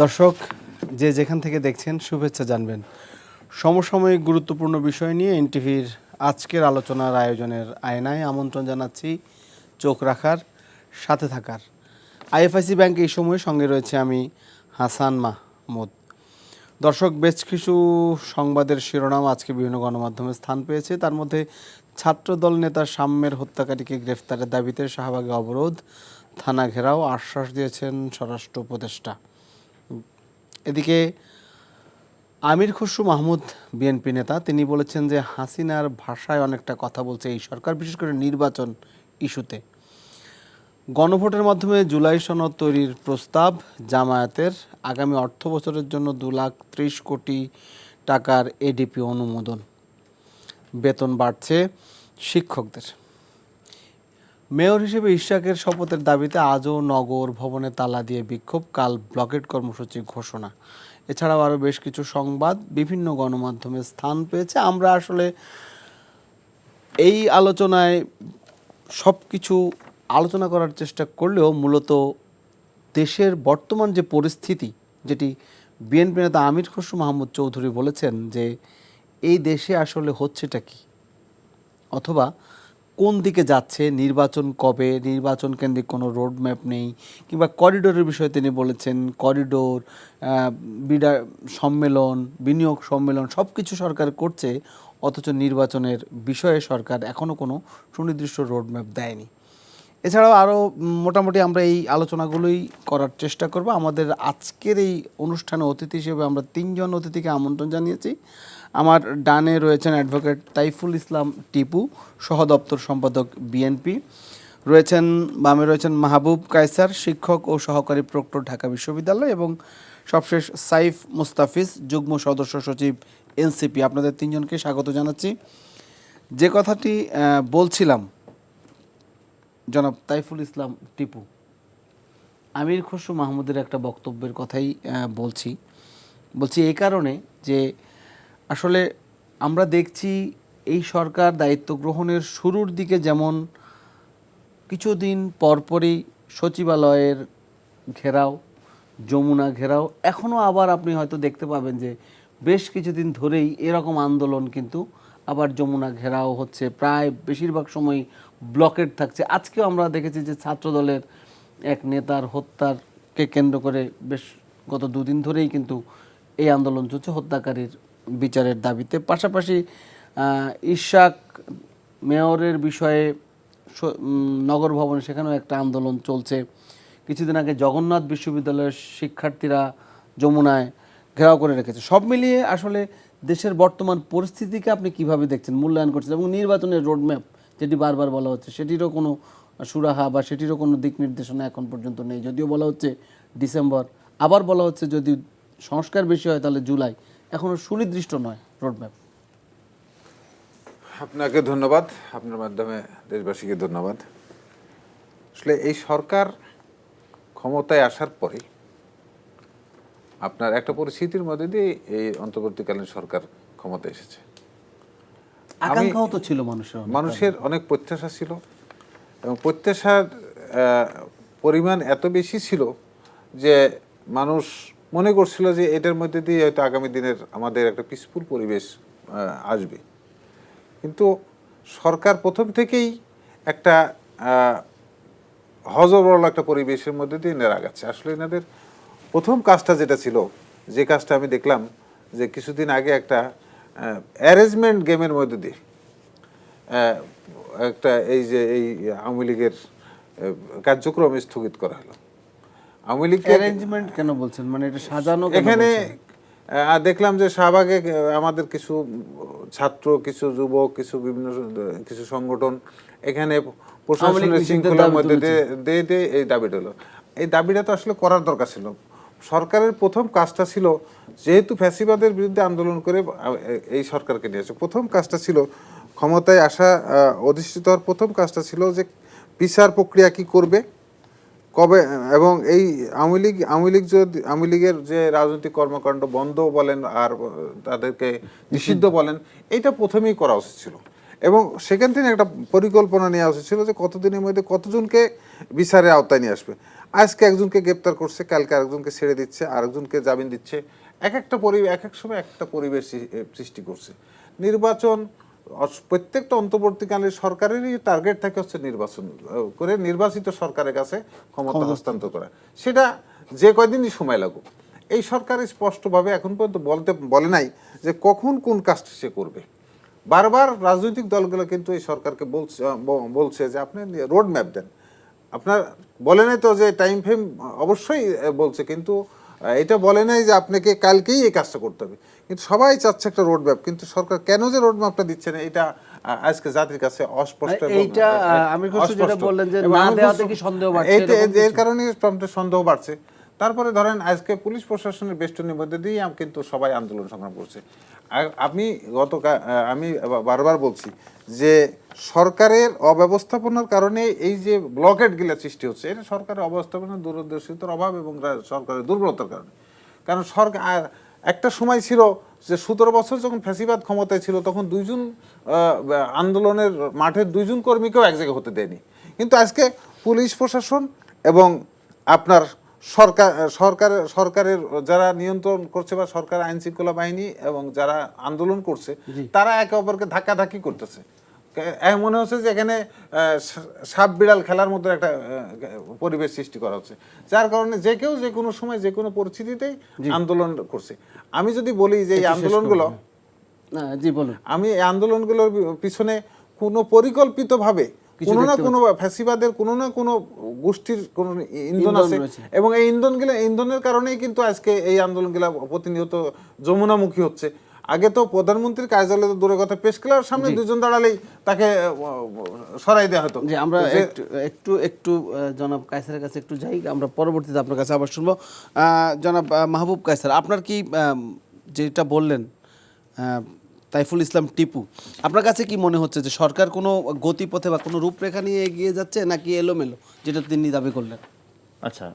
দর্শক যে যেখান থেকে দেখছেন শুভেচ্ছা জানবেন। সমসাময়িক গুরুত্বপূর্ণ বিষয় নিয়ে এনটিভির আজকের আলোচনার আয়োজনের আয়নায় আমন্ত্রণ জানাচ্ছি চোখ রাখার, সাথে থাকার। আইএফআইসি ব্যাংক এই সময় সঙ্গে রয়েছে আমি হাসান মাহমুদ। দর্শক, বেশ কিছু সংবাদের শিরোনাম আজকে বিভিন্ন গণমাধ্যমে স্থান পেয়েছে। তার মধ্যে ছাত্রদল নেতা শাম্যের হত্যাকারীকে গ্রেফতারের দাবিতে শাহবাগে অবরোধ, থানা ঘেরাও, আশ্বাস দিয়েছেন স্বরাষ্ট্র উপদেষ্টা। এদিকে আমির খসরু মাহমুদ বিএনপি নেতা, তিনি বলেছেন যে হাসিনার ভাষায় অনেকটা কথা বলছে এই সরকার, বিশেষ করে নির্বাচন ইস্যুতে। গণভোটের মাধ্যমে জুলাই সনদ তৈরির প্রস্তাব, জামায়াতের আগামী অর্থ বছরের জন্য 2,30 কোটি টাকার এডিপি অনুমোদন, বেতন বাড়ছে শিক্ষকদের। মেয়র হিসেবে ইশরাকের শপথের দাবিতে আজও নগর ভবনে তালা দিয়ে বিক্ষোভ, কাল ব্লকেট কর্মসূচি ঘোষণা। এছাড়াও আরও বেশ কিছু সংবাদ বিভিন্ন গণমাধ্যমে স্থান পেয়েছে। আমরা আসলে এই আলোচনায় সব কিছু আলোচনা করার চেষ্টা করলেও মূলত দেশের বর্তমান যে পরিস্থিতি, যেটি বিএনপি নেতা আমির খসরু মাহমুদ চৌধুরী বলেছেন যে এই দেশে আসলে হচ্ছেটা কি, অথবা কোন দিকে যাচ্ছে, নির্বাচন কবে, নির্বাচন কেন্দ্রিক কোনো রোডম্যাপ নেই, কিংবা করিডোরের বিষয়ে তিনি বলেছেন করিডোর, সম্মেলন, বিনিয়োগ সম্মেলন সব কিছু সরকার করছে, অথচ নির্বাচনের বিষয়ে সরকার এখনও কোনো সুনির্দিষ্ট রোডম্যাপ দেয়নি। এছাড়াও আরও মোটামুটি আমরা এই আলোচনাগুলোই করার চেষ্টা করব। আমাদের আজকের এই অনুষ্ঠানে অতিথি হিসেবে আমরা 3 জন অতিথিকে আমন্ত্রণ জানিয়েছি। আমার ডানে রয়েছেন অ্যাডভোকেট তাইফুল ইসলাম টিপু, সহদপ্তর সম্পাদক বিএনপি। বামে রয়েছেন মাহবুব কায়সার, শিক্ষক ও সহকারী প্রক্টর, ঢাকা বিশ্ববিদ্যালয়। এবং সবশেষ সাইফ মুস্তাফিজ, যুগ্ম সদস্য সচিব, এনসিপি। আপনাদের 3 জনকে স্বাগত জানাচ্ছি। যে কথাটি বলছিলাম, জনাব তাইফুল ইসলাম টিপু, আমির খসরু মাহমুদের একটা বক্তব্যের কথাই বলছি এই কারণে যে আসলে আমরা দেখছি এই সরকার দায়িত্ব গ্রহণের শুরুর দিকে যেমন কিছুদিন পরপরই সচিবালয়ের ঘেরাও, যমুনা ঘেরাও, এখনও আবার আপনি হয়তো দেখতে পাবেন যে বেশ কিছুদিন ধরেই এরকম আন্দোলন কিন্তু আবার যমুনা ঘেরাও হচ্ছে, প্রায় বেশিরভাগ সময় ব্লকেট থাকছে। আজকেও আমরা দেখেছি যে ছাত্রদলের এক নেতার হত্যাকে কেন্দ্র করে বেশ গত 2 দিন ধরেই কিন্তু এই আন্দোলন চলছে হত্যাকারীর বিচারের দাবিতে। পাশাপাশি ইশরাক মেয়রের বিষয়ে নগর ভবনে সেখানেও একটা আন্দোলন চলছে। কিছুদিন আগে জগন্নাথ বিশ্ববিদ্যালয়ের শিক্ষার্থীরা যমুনায় ঘেরাও করে রেখেছে। সব মিলিয়ে আসলে দেশের বর্তমান পরিস্থিতিকে আপনি কিভাবে দেখছেন, মূল্যায়ন করছেন? এবং নির্বাচনের রোডম্যাপ যেটি বারবার বলা হচ্ছে, সেটিরও কোনো সুরাহা বা সেটিরও কোনো দিক নির্দেশনা এখন পর্যন্ত নেই। যদিও বলা হচ্ছে ডিসেম্বর, আবার বলা হচ্ছে যদি সংস্কার বেশি হয় তাহলে জুলাই, এখনও সুনির্দিষ্ট নয় রোডম্যাপ। আপনাকে ধন্যবাদ, আপনার মাধ্যমে দেশবাসীকে ধন্যবাদ। আসলে এই সরকার ক্ষমতায় আসার পরে আপনার একটা পরিস্থিতির মধ্যে দিয়ে এই অন্তর্বর্তীকালীন সরকার ক্ষমতায় এসেছে। আকাঙ্ক্ষাও তো ছিল মানুষের অনেক প্রত্যাশা ছিল, এবং প্রত্যাশার পরিমাণ এত বেশি ছিল যে মানুষ মনে করছিল যে এটার মধ্যে দিয়ে হয়তো আগামী দিনের আমাদের একটা পিসফুল পরিবেশ আসবে। কিন্তু সরকার প্রথম থেকেই একটা হজবরল একটা পরিবেশের মধ্যে দিয়ে এনারা আগাচ্ছে। আসলে এনাদের প্রথম কাজটা যেটা ছিল, যে কাজটা আমি দেখলাম যে কিছুদিন আগে একটা অ্যারেঞ্জমেন্ট গেমের মধ্যে দিয়ে একটা এই যে এই আওয়ামী লীগের কার্যক্রম স্থগিত করা হলো। আওয়ামী লীগ অ্যারেঞ্জমেন্ট কেন বলছেন, মানে এটা সাজানো? এখানে দেখলাম যে শাহবাগে আমাদের কিছু ছাত্র, কিছু যুবক, কিছু সংগঠন এখানে প্রশাসনের শৃঙ্খলার মধ্যে দিয়ে এই দাবিটা হলো। এই দাবিটা তো আসলে করার দরকার ছিল। সরকারের প্রথম কাজটা ছিল, যেহেতু ফ্যাসিবাদের বিরুদ্ধে আন্দোলন করে এই সরকারকে নিয়েছে, প্রথম কাজটা ছিল ক্ষমতায় আসা অধিষ্ঠিত হওয়ার প্রথম কাজটা ছিল যে বিচার প্রক্রিয়া কি করবে, কবে, এবং এই আওয়ামী লীগের যে রাজনৈতিক কর্মকাণ্ড বন্ধ বলেন আর তাদেরকে নিষিদ্ধ বলেন, এটা প্রথমেই করা উচিত ছিল। এবং সেখান থেকে একটা পরিকল্পনা নেওয়া উচিত ছিল যে কতদিনের মধ্যে কতজনকে বিচারের আওতায় নিয়ে আসবে। আজকে একজনকে গ্রেপ্তার করছে, কালকে আরেকজনকে ছেড়ে দিচ্ছে, আরেকজনকে জামিন দিচ্ছে। এক একটা এক এক সময় একটা পরিবেশ সৃষ্টি করছে। নির্বাচন প্রত্যেকটা অন্তর্বর্তীকালীন সরকারেরই টার্গেট থাকে হচ্ছে নির্বাচন করে নির্বাচিত সরকারের কাছে ক্ষমতা হস্তান্তর করা, সেটা যে কয়দিনই সময় লাগুক। এই সরকার স্পষ্টভাবে এখন পর্যন্ত বলে নাই যে কখন কোন কাজটা সে করবে। বারবার রাজনৈতিক দলগুলো কিন্তু এই সরকারকে বলছে যে আপনি রোড ম্যাপ দেন। আপনার বলে নাই তো যে টাইম ফ্রেম, অবশ্যই বলছে, কিন্তু এটা বলে নাই যে আপনাকে কালকেই এই কাজটা করতে হবে। কিন্তু সবাই চাচ্ছে একটা রোড ম্যাপ, কিন্তু সরকার কেন যে রোড ম্যাপটা দিচ্ছে না এটা আজকে জাতির কাছে অস্পষ্ট। এইটা আমির খসরু যেটা বললেন যে না দেওয়াতে কি সন্দেহ বাড়ছে, এর কারণে সন্দেহ বাড়ছে। তারপরে ধরেন আজকে পুলিশ প্রশাসনের বেষ্টনীর মধ্যে দিয়ে কিন্তু সবাই আন্দোলন সংগ্রাম করছে। আমি আমি বারবার বলছি যে সরকারের অব্যবস্থাপনার কারণে এই যে ব্লকেটগুলো সৃষ্টি হচ্ছে, এটা সরকারের অব্যবস্থাপনার দূরদর্শিতার অভাব এবং সরকারের দুর্বলতার কারণে। কারণ সরকার একটা সময় ছিল যে 17 বছর যখন ফ্যাসিবাদ ক্ষমতায় ছিল তখন দুইজন আন্দোলনের মাঠের দুইজন কর্মীকেও এক জায়গায় হতে দেয়নি। কিন্তু আজকে পুলিশ প্রশাসন এবং আপনার সরকারের যারা নিয়ন্ত্রণ করছে বা সরকার আইন শৃঙ্খলা বাহিনী এবং যারা আন্দোলন করছে তারা একে অপরকে ধাক্কাধাক্কি করতেছে। মনে হচ্ছে যে এখানে সাপ বিড়াল খেলার মতো একটা পরিবেশ সৃষ্টি করা হচ্ছে, যার কারণে যে কেউ যে কোনো সময় যে কোনো পরিস্থিতিতেই আন্দোলন করছে। আমি যদি বলি যে এই আন্দোলনগুলো, আমি এই আন্দোলনগুলোর পিছনে কোনো পরিকল্পিতভাবে কোনো না কোনো ফ্যাসিবাদের কোনো না কোনো গোষ্ঠীর কোনো ইন্ধন আছে, এবং এই ইন্ধনের কারণেই কিন্তু আজকে এই আন্দোলনগুলো প্রতিনিয়ত যমুনামুখী হচ্ছে। আগে তো প্রধানমন্ত্রীর কার্যালয়ে দূরের কথা, প্রেস ক্লাবের সামনে দুজন দাঁড়ালেই তাকে সরাই দেওয়া হতো। যে আমরা একটু একটু জনাব কায়সারের কাছে একটু যাই, আমরা পরবর্তীতে আপনার কাছে আবার শুনবো। জনাব মাহবুব কায়সার, আপনার কি যেটা বললেন তাইফুল ইসলাম টিপু, আপনার কাছে কি মনে হচ্ছে যে সরকার কোনো গতিপথে বা কোনো রূপরেখা নিয়ে এগিয়ে যাচ্ছে নাকি এলোমেলো, যেটা তিনি দাবি করলেন? আচ্ছা,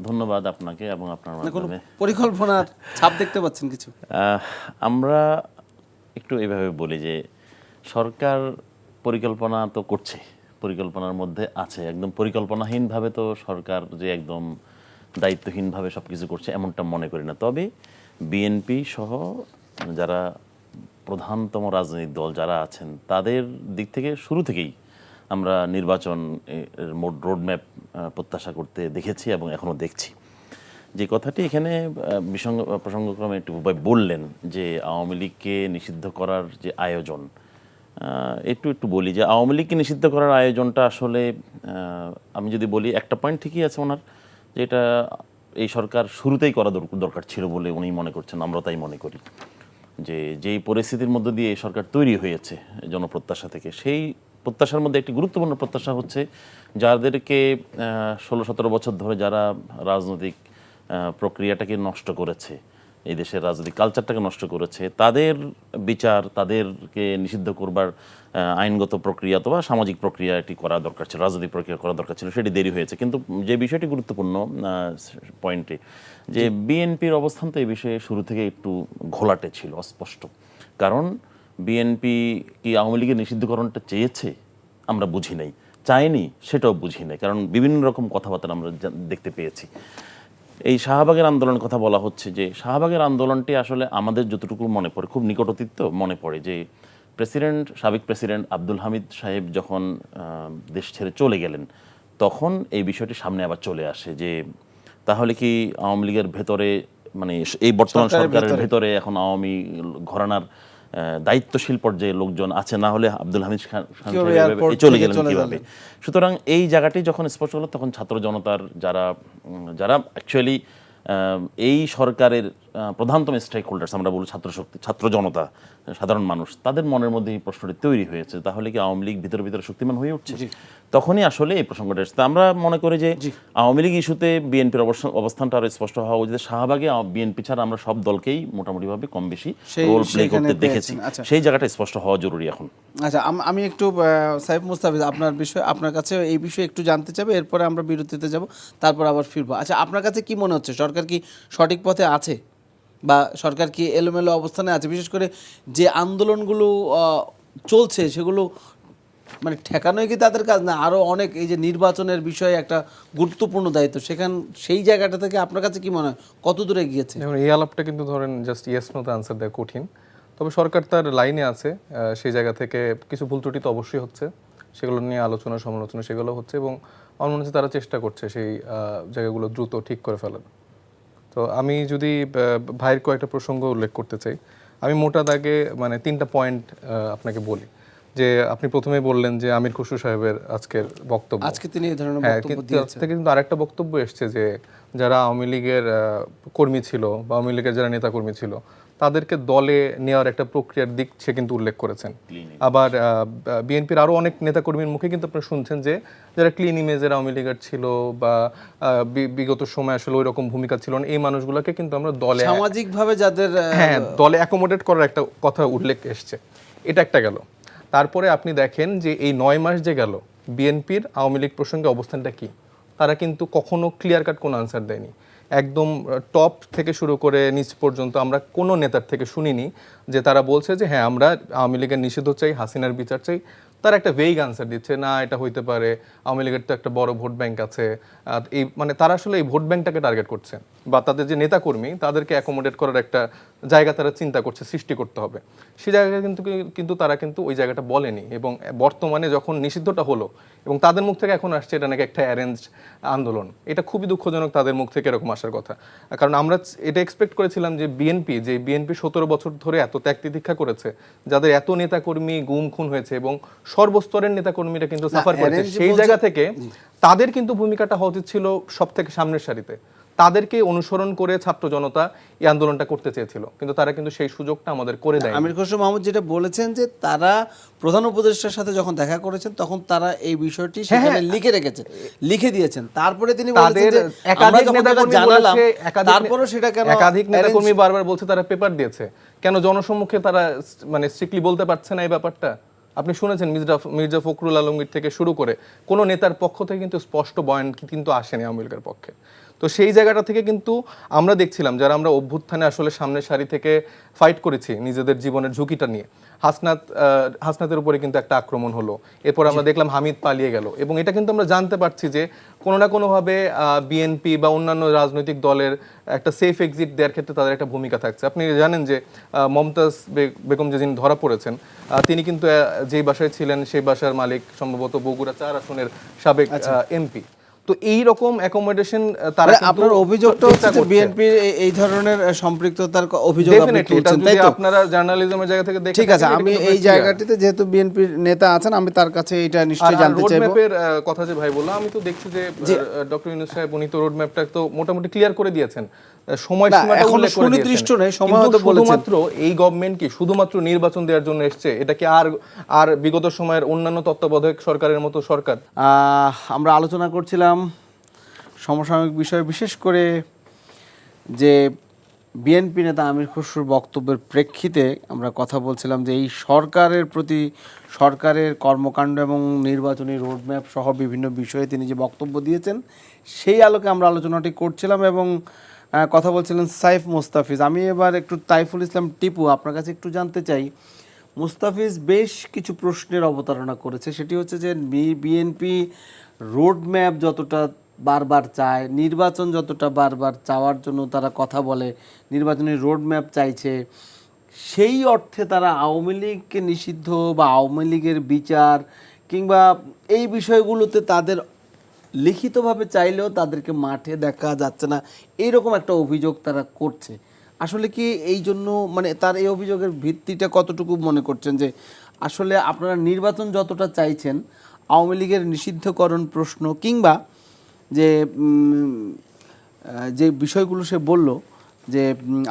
ধন্যবাদ আপনাকে এবং আপনার মাধ্যমে। পরিকল্পনার ছাপ দেখতে পাচ্ছেন কিছু? আমরা একটু এইভাবে বলি যে সরকার পরিকল্পনা তো করছে, পরিকল্পনার মধ্যে আছে, একদম পরিকল্পনাহীনভাবে তো সরকার যে একদম দায়িত্বহীনভাবে সব কিছু করছে এমনটা মনে করি না। তবে বিএনপি সহ যারা প্রধানতম রাজনৈতিক দল যারা আছেন তাদের দিক থেকে শুরু থেকেই আমরা নির্বাচন রোডম্যাপ প্রত্যাশা করতে দেখেছি এবং এখনও দেখছি। যে কথাটি এখানে প্রসঙ্গক্রমে একটু বললেন যে আওয়ামী লীগকে নিষিদ্ধ করার যে আয়োজন, একটু বলি যে আওয়ামী লীগকে নিষিদ্ধ করার আয়োজনটা আসলে আমি যদি বলি একটা পয়েন্ট ঠিকই আছে ওনার, যে এটা এই সরকার শুরুতেই করা দরকার ছিল বলে উনি মনে করছেন, আমরা তাই মনে করি। যে যেই পরিস্থিতির মধ্যে দিয়ে এই সরকার তৈরি হয়েছে জনপ্রত্যাশা থেকে, সেই প্রত্যাশার মধ্যে একটি গুরুত্বপূর্ণ প্রত্যাশা হচ্ছে যাদেরকে 16-17 বছর ধরে যারা রাজনৈতিক প্রক্রিয়াটাকে নষ্ট করেছে, এই দেশের রাজনৈতিক কালচারটাকে নষ্ট করেছে, তাদের বিচার, তাদেরকে নিষিদ্ধ করবার আইনগত প্রক্রিয়া অথবা সামাজিক প্রক্রিয়া এটি করা দরকার ছিল, রাজনৈতিক প্রক্রিয়া করা দরকার ছিল, সেটি দেরি হয়েছে। কিন্তু যে বিষয়টি গুরুত্বপূর্ণ পয়েন্টে, যে বিএনপির অবস্থান তো এই বিষয়ে শুরু থেকে একটু ঘোলাটে ছিল, অস্পষ্ট। কারণ বিএনপি কি আওয়ামী লীগের নিষিদ্ধকরণটা চেয়েছে? আমরা বুঝি নাই। চায়নি? সেটাও বুঝি নাই। কারণ বিভিন্ন রকম কথাবার্তা আমরা দেখতে পেয়েছি। এই শাহবাগের আন্দোলনের কথা বলা হচ্ছে, যে শাহবাগের আন্দোলনটি আসলে আমাদের যতটুকু মনে পড়ে, খুব নিকট অতীত মনে পড়ে, যে সাবেক প্রেসিডেন্ট আব্দুল হামিদ সাহেব যখন দেশ ছেড়ে চলে গেলেন তখন এই বিষয়টি সামনে আবার চলে আসে, যে তাহলে কি আওয়ামী লীগের ভেতরে, মানে এই বর্তমান সরকারের ভেতরে এখন আওয়ামী ঘরানার দায়িত্বশীল পর্যায়ে লোকজন আছে, না হলে আব্দুল হামিদ খান চলে গেলেন কিভাবে? সুতরাং এই জায়গাটি যখন স্পষ্ট হলো তখন ছাত্র জনতার যারা অ্যাকচুয়ালি এই সরকারের প্রধানতম স্টেক হোল্ডার্স, আমরা বলি ছাত্র জনতা, সাধারণ মানুষ, তাদের মনের মধ্যে এই প্রশ্নটি তৈরি হয়েছে, তাহলে কি আওয়ামী লীগ ভিতরে ভিতরে শক্তিমান হয়ে উঠছে? তখনই আসলে এই প্রসঙ্গটা এসেছে। আমরা মনে করি যে আওয়ামী লীগ ইস্যুতে বিএনপির অবস্থানটা আরো স্পষ্ট হওয়া উচিত। শাহবাগে বিএনপি ছাড়া আমরা সব দলকেই মোটামুটিভাবে কম বেশি রোল প্লে করতে দেখেছি, সেই জায়গাটা স্পষ্ট হওয়া জরুরি এখন। আচ্ছা, আমি একটু সাইফ মুস্তাফিজ আপনার কাছে এই বিষয়ে একটু জানতে চাইবো, এরপরে আমরা বিরতিতে যাব, তারপর আবার ফিরবো। আচ্ছা, আপনার কাছে কি মনে হচ্ছে, সরকার কি সঠিক পথে আছে বা সরকার কি এলোমেলো অবস্থানে আছে? বিশেষ করে যে আন্দোলনগুলো চলছে সেগুলো মানে ঠেকানোই কি তাদের কাজ, না আরো অনেক এই যে নির্বাচনের বিষয়ে একটা গুরুত্বপূর্ণ দায়িত্ব, সেই জায়গাটা থেকে আপনার কাছে কি মনে হয় কত দূরে গিয়েছে? যেমন এই আলাপটা কিন্তু ধরেন জাস্ট ইয়েস নোতে আনসার দেওয়া কঠিন, তবে সরকার তার লাইনে আছে, সেই জায়গা থেকে কিছু ভুল ত্রুটি তো অবশ্যই হচ্ছে, সেগুলো নিয়ে আলোচনা সমালোচনা সেগুলো হচ্ছে, এবং আমার মনে হচ্ছে তারা চেষ্টা করছে সেই জায়গাগুলো দ্রুত ঠিক করে ফেলার। তো আমি যদি ভাইয়ের কয়েকটা প্রসঙ্গ উল্লেখ করতে চাই, আমি মোটা দাগে মানে 3টা পয়েন্ট আপনাকে বলি। যে আপনি প্রথমে বললেন যে আমির খসরু সাহেবের আজকের বক্তব্য, আজকে তিনি এই ধরনের হ্যাঁ, বক্তব্য কিন্তু দিয়েছেন। থেকে কিন্তু আরেকটা বক্তব্য এসছে যে যারা আওয়ামী লীগের কর্মী ছিল বা আওয়ামী লীগের যারা নেতা কর্মী ছিল তাদেরকে দলে নেওয়ার একটা প্রক্রিয়ার দিক সে কিন্তু উল্লেখ করেছেন। আবার বিএনপির আরো অনেক নেতাকর্মীর মুখে কিন্তু আপনারা শুনছেন যে যারা ক্লিন ইমেজের আওয়ামী লীগের ছিল বা বিগত সময় আসলে ওই রকম ভূমিকা ছিল না, এই মানুষগুলোকে কিন্তু আমরা দলে সামাজিকভাবে যাদের হ্যাঁ দলে অ্যাকোমোডেট করার একটা কথা উল্লেখ এসছে, এটা একটা গেল। তারপরে আপনি দেখেন যে এই 9 মাস যে গেল বিএনপির আওয়ামী লীগ প্রসঙ্গে অবস্থানটা কি, তারা কিন্তু কখনো ক্লিয়ার কাট কোনো আনসার দেয়নি। একদম টপ থেকে শুরু করে নিচ পর্যন্ত আমরা কোনো নেতার থেকে শুনিনি যে তারা বলছে যে হ্যাঁ আমরা আওয়ামী লীগের নিষিদ্ধ চাই, হাসিনার বিচার চাই। তারা একটা ভেইগ আনসার দিচ্ছে, না এটা হইতে পারে, আওয়ামী লীগের তো একটা বড় ভোট ব্যাংক আছে, এই মানে তারা আসলে এই ভোট ব্যাংকটাকে টার্গেট করছে, বা তাদের যে নেতাকর্মী তাদেরকে অ্যাকোমোডেট করার একটা জায়গা তারা চিন্তা করছে, সৃষ্টি করতে হবে। সেই জায়গায় কিন্তু তারা কিন্তু ওই জায়গাটা বলেনি, এবং বর্তমানে যখন নিষিদ্ধটা হলো এবং তাদের মুখ থেকে এখন আসছে এটা নাকি একটা অ্যারেঞ্জড আন্দোলন, এটা খুবই দুঃখজনক তাদের মুখ থেকে এরকম আসার কথা। কারণ আমরা এটা এক্সপেক্ট করেছিলাম যে বিএনপি 17 বছর ধরে এত ত্যাগ তিতিক্ষা করেছে, যাদের এত নেতাকর্মী গুম খুন হয়েছে এবং সর্বস্তরের নেতাকর্মীরা কিন্তু সাফার করেছে, সেই জায়গা থেকে তাদের কিন্তু ভূমিকাটা হওয়া উচিত ছিল সব থেকে সামনের সারিতে। তাদেরকে অনুসরণ করে ছাত্র জনতা এই আন্দোলনটা করতে চেয়েছিল, কিন্তু তারা কিন্তু সেই সুযোগটা আমাদের করে দেয়। আমির খসরু মাহমুদ যেটা বলেছেন যে তারা প্রধান উপদেষ্টার সাথে যখন দেখা করেছেন তখন তারা এই বিষয়টি সেখানে লিখে রেখেছেন, লিখে দিয়েছেন। তারপরে তিনি বলেছেন যে আমরা যখন এটা জানালাম তারপরে সেটা কেন একাধিক নেতাকর্মী বারবার বলছে তারা পেপার দিয়েছে, কেন জনসম্মুখে তারা মানে স্ট্রিক্টলি বলতে পারছে না এই ব্যাপারটা? আপনি শুনেছেন মির্জা ফখরুল আলমগীর থেকে শুরু করে কোনো নেতার পক্ষ থেকে কিন্তু স্পষ্ট বয়ান কিন্তু আসেনি আওয়ামী লীগের পক্ষে। তো সেই জায়গাটা থেকে কিন্তু আমরা দেখছিলাম যারা আমরা অভ্যুত্থানে আসলে সামনের সারি থেকে ফাইট করেছি নিজেদের জীবনের ঝুঁকিটা নিয়ে, হাসনাতের উপরে কিন্তু একটা আক্রমণ হলো, এরপর আমরা দেখলাম হামিদ পালিয়ে গেল, এবং এটা কিন্তু আমরা জানতে পারছি যে কোনো না কোনোভাবে বিএনপি বা অন্যান্য রাজনৈতিক দলের একটা সেফ এক্সিট দেওয়ার ক্ষেত্রে তাদের একটা ভূমিকা থাকছে। আপনি জানেন যে মমতাজ বেগম যে যিনি ধরা পড়েছেন তিনি কিন্তু যেই বাসায় ছিলেন সেই বাসার মালিক সম্ভবত বগুড়া 4 আসনের সাবেক এমপি। তো এই রকম অ্যাকোমোডেশন তারা আপনার অভিযোগটা হচ্ছে যে বিএনপির এই ধরনের সম্পৃক্ততার অভিযোগ আপনি তুলছেন, তাই তো? আপনারা জার্নালিজমের জায়গা থেকে দেখেন, ঠিক আছে, আমি এই জায়গাটিতে যেহেতু বিএনপির নেতা আছেন আমি তার কাছে এটা নিশ্চয়ই জানতে চাইবো। রোডম্যাপের কথা যে ভাই বললাম, আমি তো দেখছি যে ডক্টর ইউনূস সাহেব উনি তো রোডম্যাপটা তো মোটামুটি ক্লিয়ার করে দিয়েছেন, সময়সীমাটা উল্লেখ করে দিয়েছেন, সুনির্দিষ্ট নেই, সময় তো বলেছেন। শুধুমাত্র এই গভর্নমেন্ট কি শুধুমাত্র নির্বাচন দেওয়ার জন্য এসেছে? এটা কি আর বিগত সময়ের অন্যান্য তত্ত্বাবধায়ক সরকারের মতো সরকার? আমরা আলোচনা করছিলাম সমসাময়িক বিষয়, বিশেষ করে যে বিএনপি নেতা আমির খসরুর বক্তব্যের প্রেক্ষিতে আমরা কথা বলছিলাম যে এই সরকারের প্রতি, সরকারের কর্মকাণ্ড এবং নির্বাচনী রোডম্যাপ সহ বিভিন্ন বিষয়ে তিনি যে বক্তব্য দিয়েছেন সেই আলোকে আমরা আলোচনাটি করছিলাম, এবং কথা বলছিলেন সাইফ মুস্তাফিজ। আমি এবার একটু তাইফুল ইসলাম টিপু আপনার কাছে একটু জানতে চাই, মুস্তাফিজ বেশ কিছু প্রশ্নের অবতারণা করেছে, সেটি হচ্ছে যে বিএনপি রোডম্যাপ যতটা বারবার চায়, নির্বাচন যতটা বারবার চাওয়ার জন্য তারা কথা বলে, নির্বাচনী রোডম্যাপ চাইছে, সেই অর্থে তারা আওয়ামী লীগকে নিষিদ্ধ বা আওয়ামী লীগের বিচার কিংবা এই বিষয়গুলোতে তাদের লিখিতভাবে চাইলেও তাদেরকে মাঠে দেখা যাচ্ছে না, এইরকম একটা অভিযোগ তারা করছে। আসলে কি এই জন্য মানে তার এই অভিযোগের ভিত্তিটা কতটুকু মনে করছেন যে আসলে আপনারা নির্বাচন যতটা চাইছেন আওয়ামী লীগের নিষিদ্ধকরণ প্রশ্ন কিংবা যে বিষয়গুলো সে বলল যে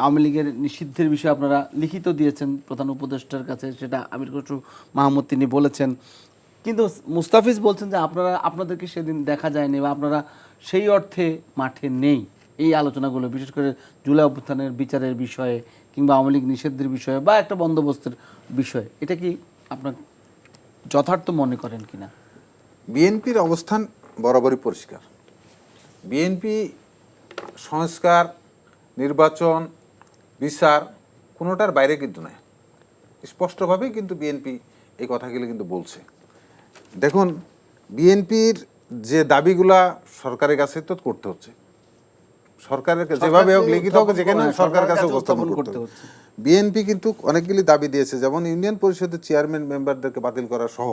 আওয়ামী লীগের নিষিদ্ধের বিষয়ে আপনারা লিখিত দিয়েছেন প্রধান উপদেষ্টার কাছে, সেটা আমির খসরু মাহমুদ তিনি বলেছেন, কিন্তু মুস্তাফিজ বলছেন যে আপনাদেরকে সেদিন দেখা যায়নি বা আপনারা সেই অর্থে মাঠে নেই এই আলোচনাগুলো, বিশেষ করে জুলাই অভ্যুত্থানের বিচারের বিষয়ে কিংবা আওয়ামী লীগ নিষিদ্ধের বিষয়ে বা একটা বন্দোবস্তের বিষয়ে। এটা কি আপনার যথার্থ মনে করেন কিনা? বিএনপির অবস্থান বরাবরই পরিষ্কার। বিএনপি সংস্কার, নির্বাচন, বিচার কোনোটার বাইরে কিন্তু নয়, স্পষ্টভাবেই কিন্তু বিএনপি এই কথাগুলো কিন্তু বলছে। দেখুন, বিএনপির যে দাবিগুলা সরকারের কাছে তো করতে হচ্ছে, সরকারের যেভাবে হোক লিখিত হোক যেখানে হোক সরকারের কাছে উপস্থাপন করতে হচ্ছে। বিএনপি কিন্তু অনেকগুলি দাবি দিয়েছে, যেমন ইউনিয়ন পরিষদের চেয়ারম্যান মেম্বারদেরকে বাতিল করা সহ।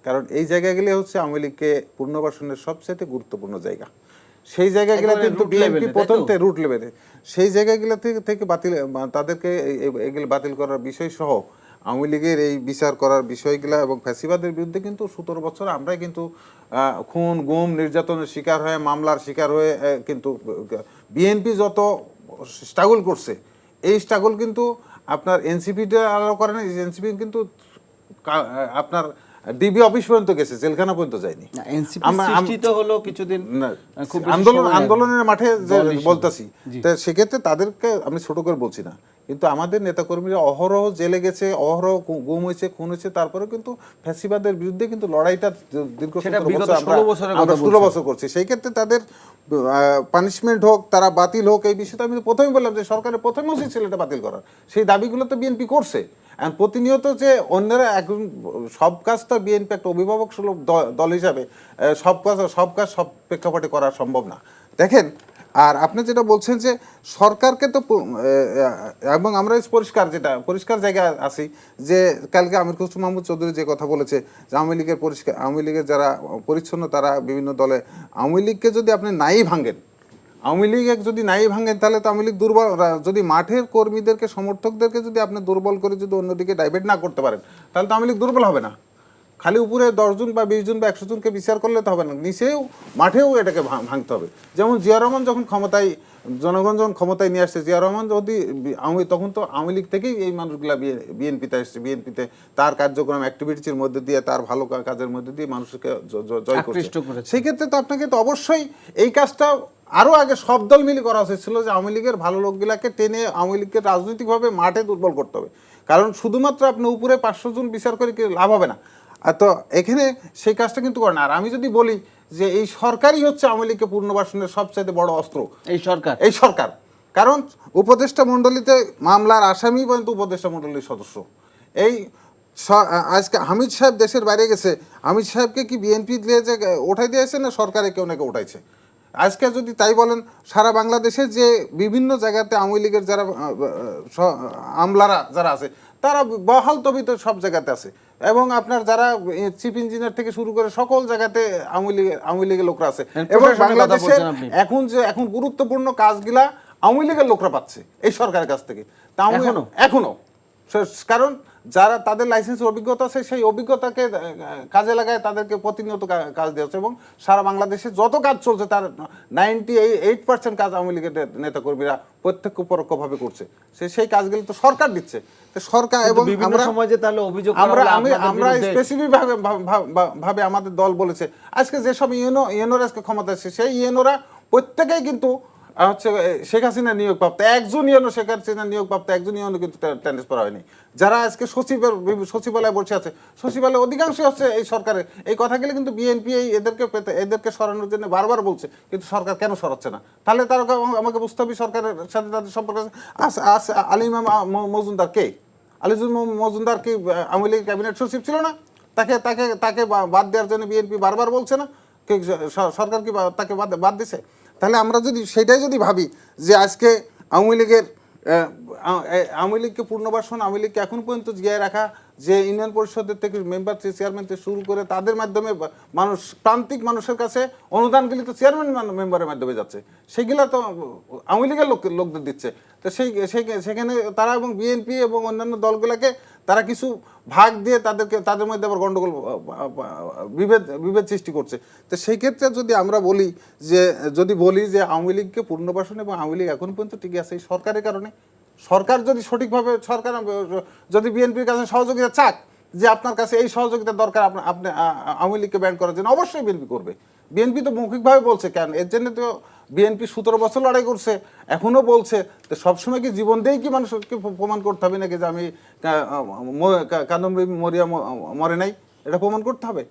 কারণ এই জায়গাগুলি হচ্ছে আওয়ামী লীগকে পুনর্বাসনের সবচেয়ে গুরুত্বপূর্ণ জায়গা। সেই জায়গাগুলো কিন্তু বিএনপি প্রথম থেকে রুট লেভেলে সেই জায়গাগুলো থেকে বাতিল, তাদেরকে এগুলো বাতিল করার বিষয় সহ আওয়ামী লীগের এই বিচার করার বিষয়গুলা এবং ফ্যাসিবাদের বিরুদ্ধে কিন্তু 17 বছর আমরাই কিন্তু খুন গুম নির্যাতনের শিকার হয়ে, মামলার শিকার হয়ে কিন্তু বিএনপি যত স্ট্রাগল করছে, এই স্ট্রাগল কিন্তু আপনার এনসিপিটা আলাদা করে না। এনসিপি কিন্তু আপনার ডিবি অফিস পর্যন্ত গেছে, জেলখানা পর্যন্ত যায়নি। আন্দোলনের মাঠে বলতেছি, সেক্ষেত্রে তাদেরকে আমি ছোট করে বলছি না, কিন্তু আমাদের নেতাকর্মীরা অহরহ জেলে গেছে, অহরহ গুম হয়েছে, খুন হয়েছে, তারপরে কিন্তু ফ্যাসিবাদের বিরুদ্ধে কিন্তু লড়াইটা দীর্ঘ 16 বছর করছে। সেই ক্ষেত্রে তাদের পানিশমেন্ট হোক, তারা বাতিল হোক, এই বিষয়টা আমি প্রথমেই বললাম যে সরকারের প্রথমে উচিত ছিল এটা বাতিল করার। সেই দাবিগুলো তো বিএনপি করছে। প্রতিনিয়ত যে অন্যরা এখন সব কাজ তো বিএনপি একটা অভিভাবক সুলভ দল হিসাবে সব কাজ সব প্রেক্ষাপটে করা সম্ভব না। দেখেন, আর আপনি যেটা বলছেন যে সরকারকে তো, এবং আমরা পরিষ্কার জায়গায় আছি যে কালকে আমির খসরু মাহমুদ চৌধুরী যে কথা বলেছে যে আওয়ামী লীগের যারা পরিচ্ছন্ন তারা বিভিন্ন দলে, আওয়ামী লীগকে যদি আপনি নাই ভাঙেন, তাহলে তো আওয়ামী লীগ দুর্বল। যদি মাঠের কর্মীদেরকে, সমর্থকদেরকে যদি আপনি দুর্বল করে যদি অন্যদিকে ডাইভার্ট না করতে পারেন, তাহলে তো আওয়ামী লীগ দুর্বল হবে না। খালি উপরে 10 জন বা 20 জন বা 100 জনকে বিচার করলে তো হবে না, নিচেও মাঠেও এটাকে ভাঙতে হবে। যেমন জিয়া রহমান যখন জনগণ যখন ক্ষমতায় নিয়ে আসছে, জিয়া রহমান যদি তখন তো আওয়ামী লীগ থেকেই এই মানুষগুলা বিএনপিতে আসছে, বিএনপিতে তার কার্যক্রম অ্যাক্টিভিটির মধ্যে দিয়ে, তার ভালো কাজের মধ্যে দিয়ে মানুষকে জয় করছে। সেই ক্ষেত্রে তো আপনাকে তো অবশ্যই এই কাজটা আরও আগে সব দল মিলে করা উচিত ছিল যে আওয়ামী লীগের ভালো লোকগুলাকে টেনে আওয়ামী লীগকে রাজনৈতিকভাবে মাঠে দুর্বল করতে হবে। কারণ শুধুমাত্র আপনি উপরে 500 জন বিচার করে কি লাভ হবে না। তো এখানে সেই কাজটা কিন্তু করে না। আর আমি যদি বলি যে এই সরকারই হচ্ছে আওয়ামী লীগকে পুনর্বাসনের সবচাইতে বড় অস্ত্র, এই সরকার। কারণ উপদেষ্টা মণ্ডলীতে মামলার আসামি পর্যন্ত উপদেষ্টা মণ্ডলীর সদস্য। এই আজকে হামিদ সাহেব দেশের বাইরে গেছে, হামিদ সাহেবকে কি বিএনপি দিয়ে যে ওঠাই দিয়েছে না সরকারে কেউ নাকি উঠাইছে? আজকে যদি তাই বলেন, সারা বাংলাদেশে যে বিভিন্ন জায়গাতে আওয়ামী লীগের যারা আমলারা যারা আছে, তারা বহাল তবিত সব জায়গাতে আছে। এবং আপনার যারা চিফ ইঞ্জিনিয়ার থেকে শুরু করে সকল জায়গাতে আওয়ামী লীগের লোকরা আছে। এবং বাংলাদেশের এখন গুরুত্বপূর্ণ কাজগুলা আওয়ামী লীগের লোকরা পাচ্ছে এই সরকারের কাছ থেকে। তা এখনো কারণ যারা তাদের লাইসেন্সের অভিজ্ঞতা আছে, সেই অভিজ্ঞতাকে কাজে লাগায় তাদেরকে প্রতিনিয়ত কাজ দেওয়া হচ্ছে। এবং সারা বাংলাদেশে যত কাজ চলছে তার 98% কাজ আওয়ামী লীগের নেতাকর্মীরা প্রত্যক্ষ পরোক্ষভাবে করছে। সেই কাজগুলো তো সরকার দিচ্ছে। সরকার এবং আমরা স্পেসিফিক ভাবে আমাদের দল বলেছে, আজকে যেসব ইউনোরা আজকে ক্ষমতা আছে, সেই ইউনোরা প্রত্যেকেই কিন্তু হচ্ছে শেখ হাসিনা নিয়োগপ্রাপ্ত। একজন ইউনো শেখ হাসিনা নিয়োগপ্রাপ্ত একজন ইউনো কিন্তু ট্রান্সফার হয়নি। যারা আজকে সচিবালয়ে বসে আছে, সচিবালয় অধিকাংশ হচ্ছে এই সরকারের। এই কথাগুলো কিন্তু বিএনপি এদেরকে সরানোর জন্য বারবার বলছে, কিন্তু সরকার কেন সরাচ্ছে না? তাহলে তারা আমাকে বুঝতে হবে সরকারের সাথে তাদের সম্পর্ক আছে। আলিমা মজুমদার কে? মজুমদার কি আওয়ামী লীগের ক্যাবিনেট সচিব ছিল না? তাকে বাদ দেওয়ার জন্য বিএনপি বারবার বলছে না? সরকার কি তাকে বাদ দিছে? তাহলে আমরা যদি সেটাই যদি ভাবি যে আজকে আওয়ামী লীগকে পুনর্বাসন, আওয়ামী লীগকে এখন পর্যন্ত জিয়ায় রাখা, যে ইউনিয়ন পরিষদের থেকে মেম্বার চেয়ারম্যান থেকে শুরু করে তাদের মাধ্যমে প্রান্তিক মানুষের কাছে অনুদানগুলি তো চেয়ারম্যান মেম্বারের মাধ্যমে যাচ্ছে, সেগুলো তো আওয়ামী লীগের লোকদের দিচ্ছে। তো সেখানে তারা এবং বিএনপি এবং অন্যান্য দলগুলোকে তারা কিছু ভাগ দিয়ে তাদের মধ্যে আবার গণ্ডগোল বিভেদ সৃষ্টি করছে। তো সেই ক্ষেত্রে যদি আমরা বলি যে আওয়ামী লীগকে পুনর্বাসন এবং আওয়ামী লীগ এখন পর্যন্ত টিকে আছে এই সরকারের কারণে। সরকার যদি সঠিকভাবে যদি বিএনপির কাছে সহযোগিতা চাক যে আপনার কাছে এই সহযোগিতার দরকার, আপনি আওয়ামী লীগকে ব্যান করার জন্য, অবশ্যই বিএনপি করবে। বিএনপি তো মৌখিকভাবে বলছে, কেন এর জন্য তো বিএনপি 17 বছর লড়াই করছে, এখনো বলছে। তো সবসময় কি জীবন দিয়েই কি মানুষকে প্রমাণ করতে হবে নাকি যে আমি কাদম্বরী মরিয়া মরে নাই? এটা প্রমাণ করতে হবে।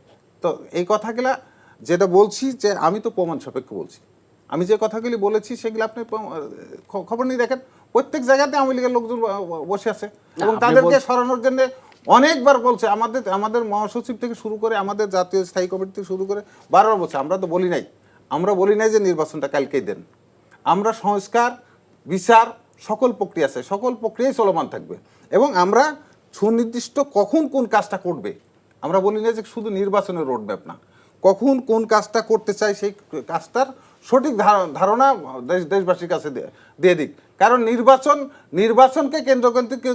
তো এই কথাগুলা যেটা বলছি যে আমি তো প্রমাণ সাপেক্ষ বলছি। আমি যে কথাগুলি বলেছি সেগুলো আপনি খবর নিয়ে দেখেন, প্রত্যেক জায়গাতে আওয়ামী লীগের লোকজন বসে আছে এবং তাদেরকে সরানোর জন্য অনেকবার বলছে, আমাদের মহাসচিব থেকে শুরু করে আমাদের জাতীয় স্থায়ী কমিটি থেকে শুরু করে বারবার বলছে, আমরা তো বলি নাই, আমরা বলি নাই যে নির্বাচনটা কালকেই দেন। আমরা সংস্কার, বিচার, সকল প্রক্রিয়া আছে, সকল প্রক্রিয়াই চলমান থাকবে এবং আমরা সুনির্দিষ্ট কখন কোন কাজটা করবে, আমরা বলি না যে শুধু নির্বাচনের রোডম্যাপ না, কখন কোন কাজটা করতে চাই সেই কাজটার সঠিক ধারণা দেশবাসীর কাছে দিয়ে দিক। কারণ নির্বাচনকে কেন্দ্র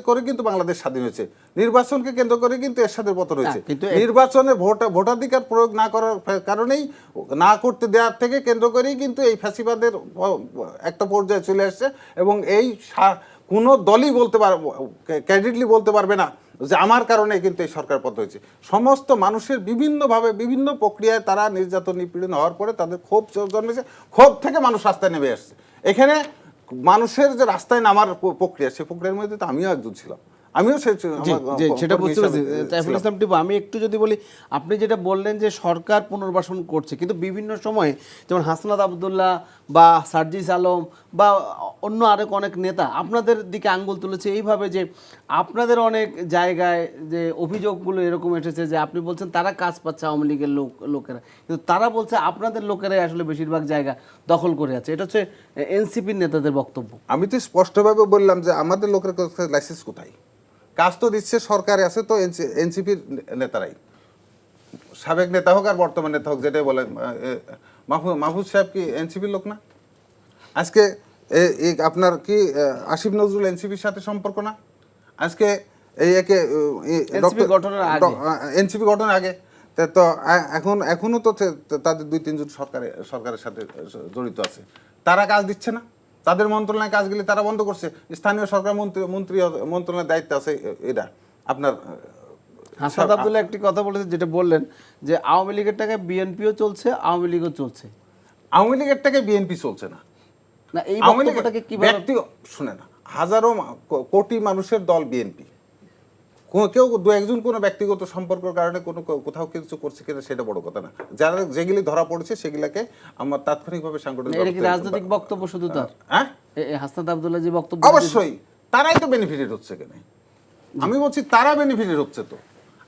করে কিন্তু বাংলাদেশ স্বাধীন হয়েছে, নির্বাচনকে কেন্দ্র করে কিন্তু এরশাদের পতন হয়েছে। নির্বাচনে ভোটাধিকার প্রয়োগ না করার কারণেই, না করতে দেওয়ার থেকে কেন্দ্র করেই কিন্তু এই ফ্যাসিবাদের একটা পর্যায়ে চলে আসছে এবং এই কোনো দলই ক্যাডিটলি বলতে পারবে না যে আমার কারণে কিন্তু এই সরকার পতন হয়েছে। সমস্ত মানুষের বিভিন্নভাবে বিভিন্ন প্রক্রিয়ায় তারা নির্যাতন নিপীড়ন হওয়ার পরে তাদের ক্ষোভ জন্মেছে, ক্ষোভ থেকে মানুষ রাস্তায় নেমে আসছে। এখানে মানুষের যে রাস্তায় নামার প্রক্রিয়া, সেই প্রক্রিয়ার মধ্যে তো আমিও একজন ছিলাম, আমিও সেটা বুঝতে পারছি। সাইফুল ইসলাম টিপু, আমি একটু যদি বলি, আপনি যেটা বললেন যে সরকার পুনর্বাসন করছে, কিন্তু বিভিন্ন সময়ে যেমন হাসনাত আবদুল্লাহ বা সার্জিস আলম বা অন্য আরেক অনেক নেতা আপনাদের দিকে আঙ্গুল তুলেছে এইভাবে যে আপনাদের অনেক জায়গায় যে অভিযোগগুলো এরকম এসেছে যে আপনি বলছেন তারা কাজ পাচ্ছে আওয়ামী লীগের লোকেরা, কিন্তু তারা বলছে আপনাদের লোকেরাই আসলে বেশিরভাগ জায়গা দখল করে আছে। এটা হচ্ছে এনসিপির নেতাদের বক্তব্য। আমি তো স্পষ্টভাবে বললাম যে আমাদের লোকের লাইসেন্স কোথায়, কাজ তো দিচ্ছে সরকারে আছে তো এনসিপির নেতারাই, সাবেক নেতা হোক আর বর্তমান নেতা হোক, যেটাই বলেন। মাহফুজ সাহেব কি এনসিপির লোক না? আজকে আপনার কি আসিফ নজরুল এনসিপির সাথে সম্পর্ক না? আজকে এনসিপি গঠনের আগে তো এখনো তো তাদের 2-3 জন সরকারের সাথে জড়িত আছে, তারা কাজ দিচ্ছে না, তাদের মন্ত্রণালয় কাজগুলি তারা বন্ধ করছে। স্থানীয় সরকার মন্ত্রী মন্ত্রণালয়ের দায়িত্ব আছে এরা। আপনার হাসান আব্দুল্লাহ একটি কথা বলেছে, যেটা বললেন যে আওয়ামী লীগের টাকায় বিএনপিও চলছে, আওয়ামী লীগও চলছে। আওয়ামী লীগের টাকায় বিএনপি চলছে না, না এই বক্তব্যটাকে কিভাবে শুনে না, হাজারো কোটি মানুষের দল বিএনপি, কেউ 2-1 জন কোনো ব্যক্তিগত সম্পর্কের কারণে কোথাও কিছু করছে কিনা সেটা বড় কথা না, যারা যেগুলি ধরা পড়েছে সেগুলাকে আমার তাৎক্ষণিকভাবে সাংগঠনিক রাজনৈতিক বক্তব্য শুধু তার, হ্যাঁ হাসনাত আব্দুল্লাহ যে বক্তব্য, অবশ্যই তারাই তো বেনিফিটেড হচ্ছে কেন, আমি বলছি তারা বেনিফিটেড হচ্ছে। তো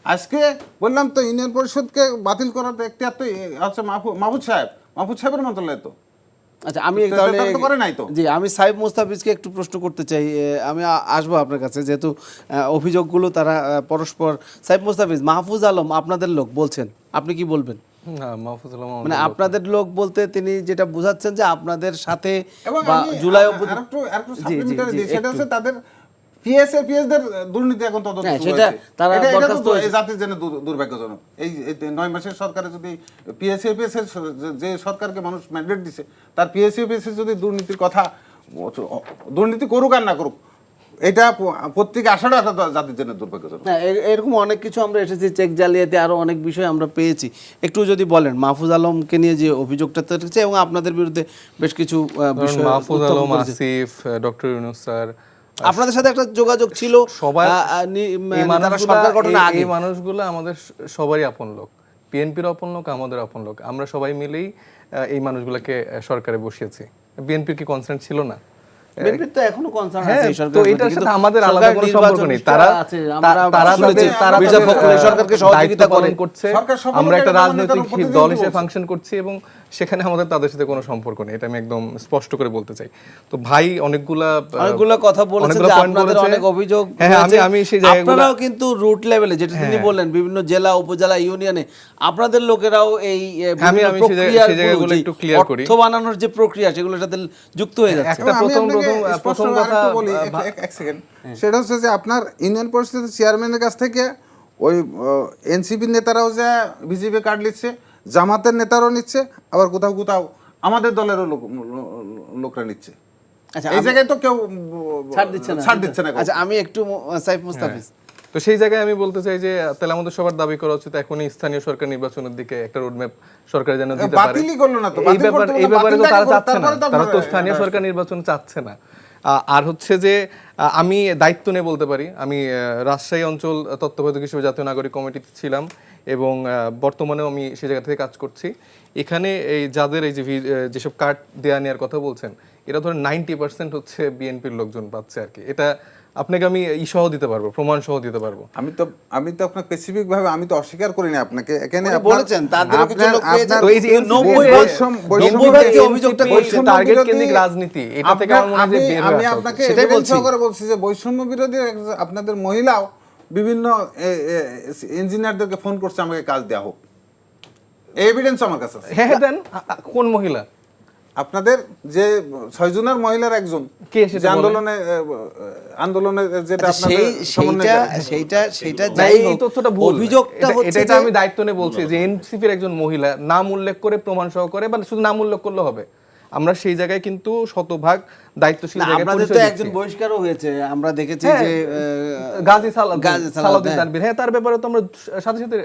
আজকে বললাম তো ইউনিয়ন পরিষদকে বাতিল করার এখতিয়ার তো হচ্ছে মাহফুজ সাহেবের মন্ত্রণালয়। তো আচ্ছা, আমি আমি সাইফ মুস্তাফিজকে একটু প্রশ্ন করতে চাই, আমি আসবো আপনার কাছে, যেহেতু অভিযোগগুলো তারা পরস্পর। সাইফ মুস্তাফিজ, মাহফুজ আলম আপনাদের লোক বলছেন, আপনি কি বলবেন? মানে আপনাদের লোক বলতে তিনি যেটা বোঝাচ্ছেন যে আপনাদের সাথে জুলাই তাদের পিএসদের দুর্নীতি এখন তদন্ত সেটা তারা বরখাস্ত হয়েছে, জাতির জন্য দুর্ভাগ্যজনক। এই 9 মাসের সরকারে যদি পিএসএপিএস যে সরকারকে মানুষ ম্যান্ডেট দিছে, তার পিএসএপিএস যদি দুর্নীতি করুক আর না করুক, এটা প্রত্যেকে আসাটা জাতির জন্য দুর্ভাগ্যজনক। এরকম অনেক কিছু আমরা এসেছি, চেক জালিয়াতি আরো অনেক বিষয় আমরা পেয়েছি। একটু যদি বলেন মাহফুজ আলমকে নিয়ে যে অভিযোগটা তৈরি এবং আপনাদের বিরুদ্ধে বেশ কিছু বিষয়, মাহফুজ আলম, আসিফ, ডক্টর ইউনূস স্যার, আপনাদের সাথে একটা যোগাযোগ ছিল সবাই, এই মানুষগুলো আমাদের সবারই আপন লোক, বিএনপির আপন লোক, আমাদের আপন লোক, আমরা সবাই মিলেই এই মানুষগুলোকে সরকারে বসিয়েছি। বিএনপির কি কনসার্ন ছিল না? বিএনপির তো এখনো কনসার্ন আছে এই সরকার, তো এটার সাথে আমাদের আলাদা কোনো সম্পর্ক নেই। তারা সরকারকে সহযোগিতা করছে, আমরা একটা রাজনৈতিক দল হিসেবে ফাংশন করছি এবং সেখানে আমাদের তাদের সাথে কোনো সম্পর্ক নেই, এটা আমি একদম স্পষ্ট করে বলতে চাই। তো ভাই অনেকগুলো কথা বলেছেন যে আপনাদের অনেক অভিযোগ, আমি সেই জায়গাগুলো, আপনারাও কিন্তু রুট লেভেলে যেটা তিনি বললেন বিভিন্ন জেলা উপজেলা ইউনিয়নে আপনাদের লোকেরাও এই সেই জায়গাগুলো একটু ক্লিয়ার করি, অর্থ বানানোর যে প্রক্রিয়া সেগুলোর সাথে যুক্ত হয়ে যাচ্ছে। একটা প্রথম কথা বলি, এক সেকেন্ড, সেটা হচ্ছে যে আপনার ইউনিয়ন পরিষদের চেয়ারম্যানের কাছ থেকে ওই এনসিপির নেতারাও যে বিজেপি কার্ড নিচ্ছে, জামাতের নেতারাও নিচ্ছে, আবার কোথাও কোথাও আমাদের দলেরও লোকরা নিচ্ছে। আচ্ছা, এই জায়গায় তো কেউ ছাড় দিচ্ছে না। আচ্ছা, আমি একটু সাইফ মুস্তাফিজ, তো সেই জায়গায় আমি বলতে চাই যে তাহলে আমাদের সবার দাবি করা উচিত এখনই স্থানীয় সরকার নির্বাচনের দিকে একটা রোডম্যাপ সরকার যেন দিতে পারে। এই ব্যাপারে তো তারা চাচ্ছে না, তারা তো স্থানীয় সরকার নির্বাচন চাচ্ছে না। আর হচ্ছে যে আমি দায়িত্ব নিয়ে বলতে পারি, আমি রাজশাহী অঞ্চল তত্ত্বাবধায়ক হিসেবে জাতীয় নাগরিক কমিটিতে ছিলাম এবং বর্তমানেও আমি সেই জায়গা থেকে কাজ করছি। এখানে এই যাদের এই যেসব কার্ড দেওয়া নেওয়ার কথা বলছেন, এরা ধরেন 90% হচ্ছে বিএনপির লোকজন পাচ্ছে আর কি। এটা আপনাকে আমি সহ দিতে পারবো, প্রমাণ সহ দিতে পারবো। আমি তো আপনার স্পেসিফিক ভাবে আমি তো অস্বীকার করিনি আপনাকে, এখানে উনি আপনার- বলেছেন, তাদেরও কিছু লোক পেয়েছেন। আপনার- তো এই যে নব্বই যে অভিযোগটা করছেন, টার্গেট কেন্দ্রিক রাজনীতি, এটা থেকে আমার মনে হয় যে বের হয়ে আমি আসা উচিত। আপনাকে সেটাই evidence বলছি। সহকারে বলছি যে বৈষম্য বিরোধী আপনাদের মহিলাও বিভিন্ন ইঞ্জিনিয়ারদেরকে ফোন করছে আমাকে কাজ দেওয়া হোক, এভিডেন্স আমার কাছে আছে। হ্যাঁ দেন, কোন মহিলা? আপনাদের যে 6 জনের মহিলার একজন কে সেটা যে বলেন? আন্দোলনে যেটা আচ্ছা, আপনাদের সেইটা না, যাই এই হোক, তথ্যটা ভুল। অভিযোগটা এটা- হচ্ছে এটা যে আমি দায়িত্ব নিয়ে বলছি যে এনসিপির একজন মহিলা নাম উল্লেখ করে প্রমাণ সহ করে, বা শুধু নাম উল্লেখ করলে হবে? আমরা সেই জায়গায় কিন্তু শতভাগ দায়িত্বশীল না, জায়গায় আপনাদের পরিচয় তো দিচ্ছি। একজন বহিষ্কারও হয়েছে, আমরা দেখেছি হ্যাঁ, যে গাজী গাজী সালাউদ্দিন সালাউদ্দিন, তানভীর, হ্যাঁ তার ব্যাপারে তো আমরা সাথে সাথে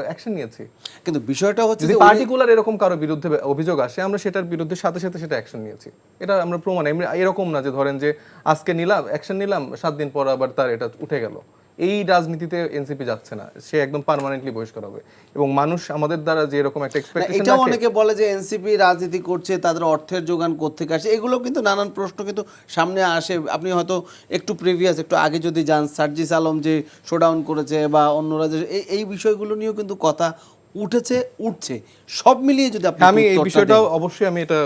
অ্যাকশন নিয়েছি। কিন্তু বিষয়টা হচ্ছে যদি যে উনি- পার্টিকুলার এরকম কারো বিরুদ্ধে অভিযোগ আসে, আমরা সেটার বিরুদ্ধে সাথে সাথে সেটা অ্যাকশন নিয়েছি। এটা আমরা প্রমাণ, এরকম না যে ধরেন যে আজকে নিলাম অ্যাকশন নিলাম, 7 দিন পর আবার তার এটা উঠে গেল। এই রাজনীতিতে এনসিপি যাচ্ছে না, সে একদম পার্মানেন্টলি বহিষ্কার হবে। এবং মানুষ আমাদের দ্বারা যে এরকম একটা না, এক্সপেকটেশন এটাও রাখে, অনেকে বলে যে এনসিপি রাজনীতি করছে, তাদের অর্থের যোগান কোত্থেকে আসে, এগুলো কিন্তু নানান প্রশ্ন কিন্তু সামনে আসে। আপনি হয়তো একটু প্রিভিয়াস, একটু আগে যদি যান, সার্জিস আলম যে শোডাউন করেছে বা অন্যরা যে এই বিষয়গুলো নিয়েও কিন্তু কথা উঠেছে, উঠছে, সব মিলিয়ে যদি আপনি আমি এই উত্তরটা বিষয়টা দেন। অবশ্যই আমি এটা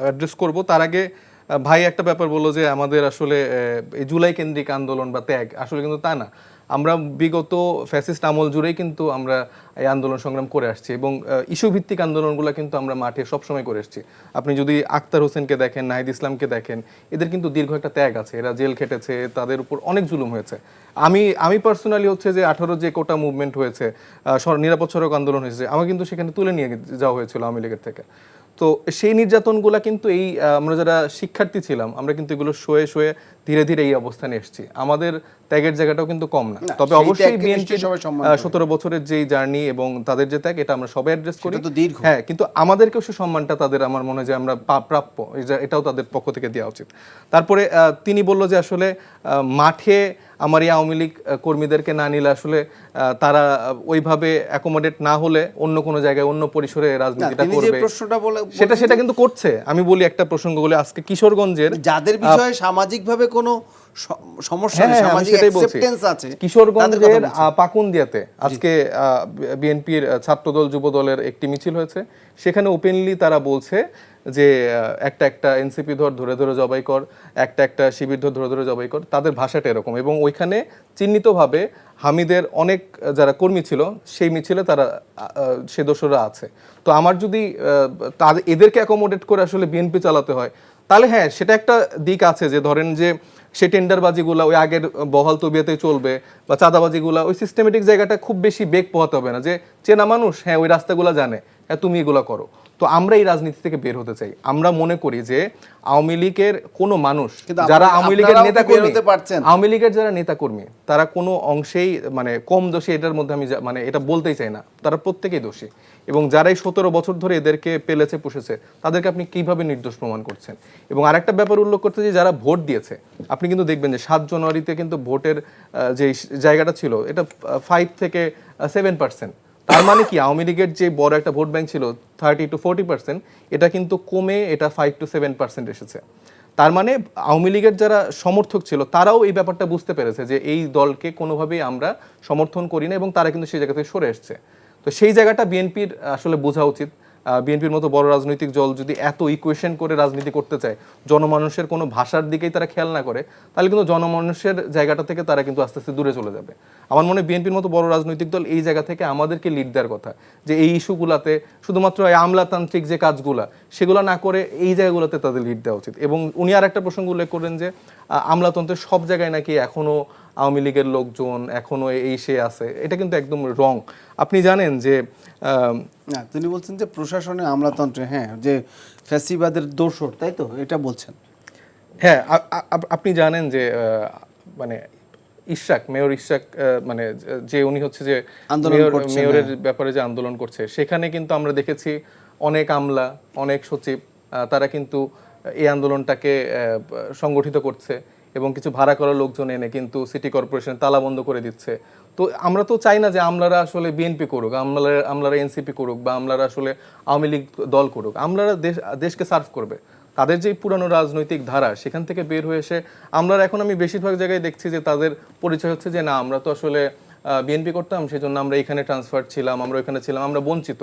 অ্যাড্রেস করব। তার আগে ভাই একটা ব্যাপার বললো যে আমাদের আসলে এই জুলাই কেন্দ্রিক আন্দোলন বা ত্যাগ, আসলে কিন্তু তা না। আমরা বিগত ফ্যাসিস্ট আমল জুড়েই কিন্তু আমরা এই আন্দোলন সংগ্রাম করে আসছি, এবং ইস্যু ভিত্তিক আন্দোলনগুলো কিন্তু আমরা মাঠে সবসময় করে আসছি। আপনি যদি আক্তার হোসেনকে দেখেন, নাহিদ ইসলামকে দেখেন, এদের কিন্তু দীর্ঘ একটা ত্যাগ আছে, এরা জেল খেটেছে, তাদের উপর অনেক জুলুম হয়েছে। আমি পার্সোনালি হচ্ছে যে 18 যে কোটা মুভমেন্ট হয়েছে, নিরাপদ সড়ক আন্দোলন হয়েছে, আমার কিন্তু সেখানে তুলে নিয়ে যাওয়া হয়েছিল আওয়ামী লীগের থেকে। তো সেই নির্যাতনগুলো কিন্তু এই আমরা যারা শিক্ষার্থী ছিলাম, আমরা কিন্তু এগুলো সয়ে সয়ে ধীরে ধীরে এই অবস্থানে এসেছি। আমাদের ত্যাগের জায়গাটাও কিন্তু কম না। না, তবে সেই অবশ্যই ত্যাগকে বিএনপি নিশ্চয়ই সবাই সম্মান করে। 17 বছরের যেই জার্নি এবং তাদের যে ত্যাগ, এটা আমরা সবাই অ্যাড্রেস করি। সেটা তো দীর্ঘ। হ্যাঁ, কিন্তু আমাদেরকেও সে সম্মানটা তাদের, আমার মনে হয় যে আমরা প্রাপ্য, এটাও তাদের পক্ষ থেকে দেওয়া উচিত। তারপরে তিনি বলল যে আসলে মাঠে আমার এই আওয়ামী লীগ কর্মীদেরকে না নিলে আসলে তারা ওইভাবে অ্যাকোমোডেট না হলে অন্য কোনো জায়গায় অন্য পরিসরে রাজনীতিটা তিনি যে করবে, প্রশ্নটা সেটা কিন্তু করছে। আমি বলি একটা প্রসঙ্গ বলে, আজকে কিশোরগঞ্জের যাদের বিষয়ে সামাজিকভাবে কোনো সমস্যা হ্যাঁ, নেই, আমি সামাজিক সেটাই বলছি। অ্যাকসেপ্টেন্স আছে, তাদের কথা কিশোরগঞ্জের বলছি। পাকুন্দিয়াতে আজকে বিএনপির ছাত্রদল যুবদলের একটি মিছিল হয়েছে। সেখানে ওপেনলি তারা বলছে যে একটা এনসিপি ধরে ধরে জবাই কর, একটা শিবির ধরে ধরে জবাই কর। তাদের ভাষাটা এরকম, এবং ওইখানে চিহ্নিতভাবে হামিদের অনেক যারা কর্মী ছিল সেই মিছিলে তারা সে দোষরা আছে। তো আমার যদি এদেরকে অ্যাকোমোডেট করে আসলে বিএনপি চালাতে হয়, তাহলে হ্যাঁ সেটা একটা দিক আছে যে ধরেন যে সে টেন্ডারবাজিগুলো ওই আগের বহাল তবিয়াতে চলবে, বা চাঁদাবাজিগুলো ওই সিস্টেমেটিক জায়গাটা খুব বেশি বেগ পোহাতে হবে না, যে চেনা মানুষ হ্যাঁ ওই রাস্তাগুলো জানে, হ্যাঁ তুমি এগুলো করো। তো আমরা এই রাজনীতি থেকে বের হতে চাই। আমরা মনে করি যে আওয়ামী লীগের কোনো মানুষ, কিন্তু যারা আওয়ামী লীগের আপনারাও নেতা কি বের হতে পারছেন? আওয়ামী লীগের যারা নেতা কর্মী, তারা কোনো অংশেই মানে কম দোষী এটার মধ্যে আমি মানে এটা বলতেই চাই না, তারা প্রত্যেকেই দোষী। এবং যারাই 17 বছর ধরে এদেরকে পেলেছে পুষেছে, তাদেরকে আপনি কিভাবে নির্দোষ প্রমাণ করছেন? এবং আরেকটা ব্যাপার উল্লেখ করতে যে যারা ভোট দিয়েছে, আপনি কিন্তু দেখবেন যে 7 জানুয়ারিতে কিন্তু ভোটের যে জায়গাটা ছিল এটা 5 থেকে 7%। তার মানে কি আওয়ামী লীগের যে বড় একটা ভোট ব্যাংক ছিল 30 to 40%, এটা কিন্তু কমে এটা 5 to 7% এসেছে। তার মানে আওয়ামী লীগের যারা সমর্থক ছিল তারাও এই ব্যাপারটা বুঝতে পেরেছে যে এই দলকে কোনোভাবেই আমরা সমর্থন করি না, এবং তারা কিন্তু সেই জায়গা থেকে সরে এসছে। তো সেই জায়গাটা বিএনপির আসলে বোঝা উচিত। বিএনপির মতো বড় রাজনৈতিক দল যদি এত ইকুয়েশন করে রাজনীতি করতে চায়, জনমানুষের কোনো ভাষার দিকেই তারা খেয়াল না করে, তাহলে কিন্তু জনমানুষের জায়গাটা থেকে তারা কিন্তু আস্তে আস্তে দূরে চলে যাবে। আমার মনে হয় বিএনপির মতো বড় রাজনৈতিক দল এই জায়গা থেকে আমাদেরকে লিড দেওয়ার কথা, যে এই ইস্যুগুলাতে শুধুমাত্র এই আমলাতান্ত্রিক যে কাজগুলা সেগুলো না করে এই জায়গাগুলোতে তাদের লিড দেওয়া উচিত। এবং উনি আর একটা প্রসঙ্গ উল্লেখ করেন যে আমলাতন্ত্রের সব জায়গায় নাকি এখনো আওয়ামী লীগের লোকজন এখনো এই সে আছে, এটা কিন্তু একদম রং। আপনি জানেন যে না, তিনি বলছেন যে প্রশাসনে আমলাতন্ত্রে, হ্যাঁ, যে ফ্যাসিবাদের দোষর, তাই তো এটা বলছেন? হ্যাঁ, আপনি জানেন যে মানে মেয়র ইশরাক মানে যে উনি হচ্ছে যে মেয়রের ব্যাপারে যে আন্দোলন করছে, সেখানে কিন্তু আমরা দেখেছি অনেক আমলা, অনেক সচিব, তারা কিন্তু এই আন্দোলনটাকে সংগঠিত করছে, এবং কিছু ভাড়া করা লোকজন এনে কিন্তু সিটি কর্পোরেশন তালা বন্ধ করে দিচ্ছে। তো আমরা তো চাই না যে আমলারা আসলে বিএনপি করুক, আমলারা এনসিপি করুক, বা আমলারা আসলে আওয়ামী লীগ দল করুক। আমলারা দেশকে সার্ভ করবে, তাদের যে পুরানো রাজনৈতিক ধারা সেখান থেকে বের হয়ে এসে আমরা এখন আমি বেশিরভাগ জায়গায় দেখছি যে তাদের পরিচয় হচ্ছে যে না আমরা তো আসলে বিএনপি করতাম, সেজন্য আমরা এখানে ট্রান্সফার ছিলাম, আমরা ওইখানে ছিলাম, আমরা বঞ্চিত,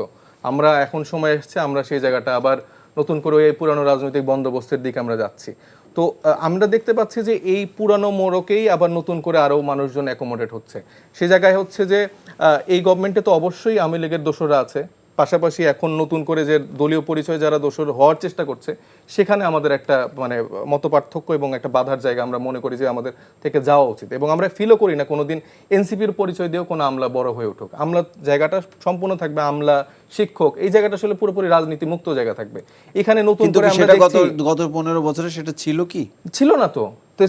আমরা এখন সময় এসছে আমরা সেই জায়গাটা আবার নতুন করে এই পুরানো রাজনৈতিক বন্দোবস্তের দিকে আমরা যাচ্ছি। তো আমরা দেখতে পাচ্ছি যে এই পুরানো মোড়কেই আবার নতুন করে আরও মানুষজন অ্যাকোমোডেট হচ্ছে। সে জায়গায় হচ্ছে যে এই গভর্নমেন্টে তো অবশ্যই আওয়ামী লীগের দোসররা আছে, পাশাপাশি এখন নতুন করে যে দলীয় পরিচয় যারা দোসর হওয়ার চেষ্টা করছে সেখানে আমাদের একটা মানে মতপার্থক্য এবং একটা বাধার জায়গা আমরা মনে করি যে আমাদের থেকে যাওয়া উচিত। এবং আমরা ফিলও করি না কোনোদিন এনসিপির পরিচয় দিয়েও কোনো আমলা বড় হয়ে উঠুক। আমলা জায়গাটা সম্পূর্ণ থাকবে আমলা শিক্ষক, এই জায়গাটা আসলে পুরোপুরি রাজনীতি মুক্ত জায়গা থাকবে। এখানে নতুন করে আমরা দেখছি গত 15 বছরে সেটা ছিল কি? ছিল না তো। তো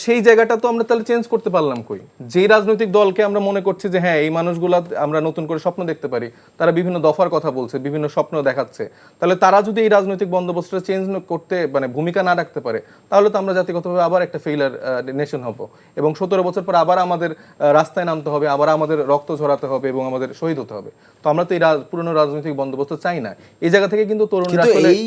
সেই জায়গাটা তো আমরা তাহলে চেঞ্জ করতে পারলাম কই? যে রাজনৈতিক দলকে আমরা মনে করছি যে হ্যাঁ এই মানুষগুলা আমরা নতুন করে স্বপ্ন দেখতে পারি, তারা বিভিন্ন দফার কথা বলছে, বিভিন্ন স্বপ্ন দেখাচ্ছে, তাহলে তারা যদি এই রাজনৈতিক বন্দোবস্তটা চেঞ্জ করতে মানে ভূমিকা না রাখতে পারে তাহলে তো আমরা জাতিগতভাবে আবার একটা ফেইলার নেশন হব এবং 17 বছর পর আবার আমাদের রাস্তায় নামতে হবে, আবার আমাদের রক্ত ঝরাতে হবে এবং আমাদের শহীদ হতে হবে। তো আমরা তো এই পুরনো রাজনৈতিক বন্দোবস্ত চাই না। এই জায়গা থেকে কিন্তু তরুণরা আসলে এই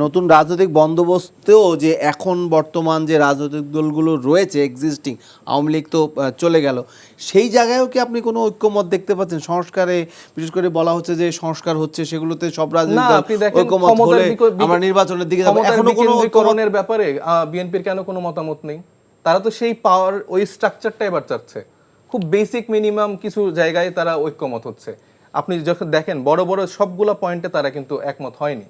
নতুন রাজনৈতিক বন্দোবস্তেও যে এখন বর্তমান যে রাজনৈতিক দলগুলো রয়েছে এক্সিস্টিং, আওয়ামী লীগ তো চলে গেল, সেই জায়গায়ও কি আপনি কোনো ঐক্যমত দেখতে পাচ্ছেন? সংস্কারে বিশেষ করে বলা হচ্ছে যে সংস্কার হচ্ছে, সেগুলোতে সব রাজনৈতিক দল ঐক্যমত হলে আমরা নির্বাচনের দিকে যাব। এখনো কোনো ঐক্যমতের ব্যাপারে বিএনপির কেন কোনো মতামত নেই? তারা তো সেই পাওয়ার ওই স্ট্রাকচারটা এবার চাচ্ছে। খুব বেসিক মিনিমাম কিছু জায়গায় তারা ঐক্যমত হচ্ছে। আপনি যখন দেখেন বড় বড় সবগুলো পয়েন্টে তারা কিন্তু একমত হয়নি।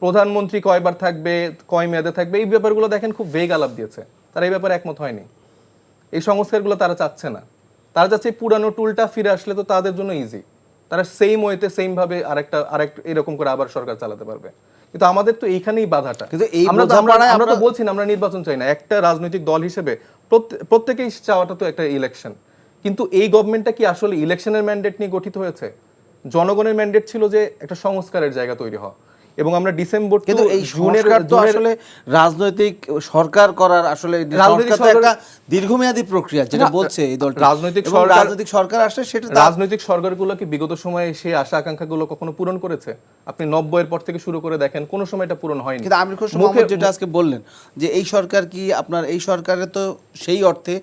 প্রধানমন্ত্রী কয়বার থাকবে, কয় মেয়াদে থাকবে, এই ব্যাপারগুলো দেখেন খুব ভেগ আলাপ দিয়েছে, তারা এই ব্যাপারে একমত হয়নি। এই সংস্কারগুলো তারা চাচ্ছে না। তারা চাচ্ছে পুরানো টুলটা ফিরে আসলে তো তাদের জন্য ইজি, তারা সেম ওয়েতে সেম ভাবে আরেকটা এরকম করে আবার সরকার চালাতে পারবে। কিন্তু আমাদের তো এইখানেই বাধাটা। কিন্তু এই আমরা তো বলছি না আমরা নির্বাচন চাই না, একটা রাজনৈতিক দল হিসেবে প্রত্যেকেই চাওয়াটা তো একটা ইলেকশন। কিন্তু এই গভর্নমেন্টটা কি আসলে ইলেকশনের ম্যান্ডেট নিয়ে গঠিত হয়েছে? জনগণের ম্যান্ডেট ছিল যে একটা সংস্কারের জায়গা তৈরি হওয়া, এবং আমরা ডিসেম্বর কিন্তু এই সংস্কার তো আসলে রাজনৈতিক সরকার করার আসলে একটা দীর্ঘমেয়াদী প্রক্রিয়া, যেটা বলছে এই দলটি। রাজনৈতিক সরকার আসলে সেটা রাজনৈতিক সরকারগুলো কি বিগত সময়ে সেই আশা আকাঙ্ক্ষাগুলো কখনো পূরণ করেছে? আপনি 90 এর পর থেকে শুরু করে দেখেন কোনো সময় এটা পূরণ হয়নি। কিন্তু আমির খসরু মাহমুদ যেটা আজকে বললেন যে এই সরকার কি আপনার এই সরকারে তো সেই অর্থে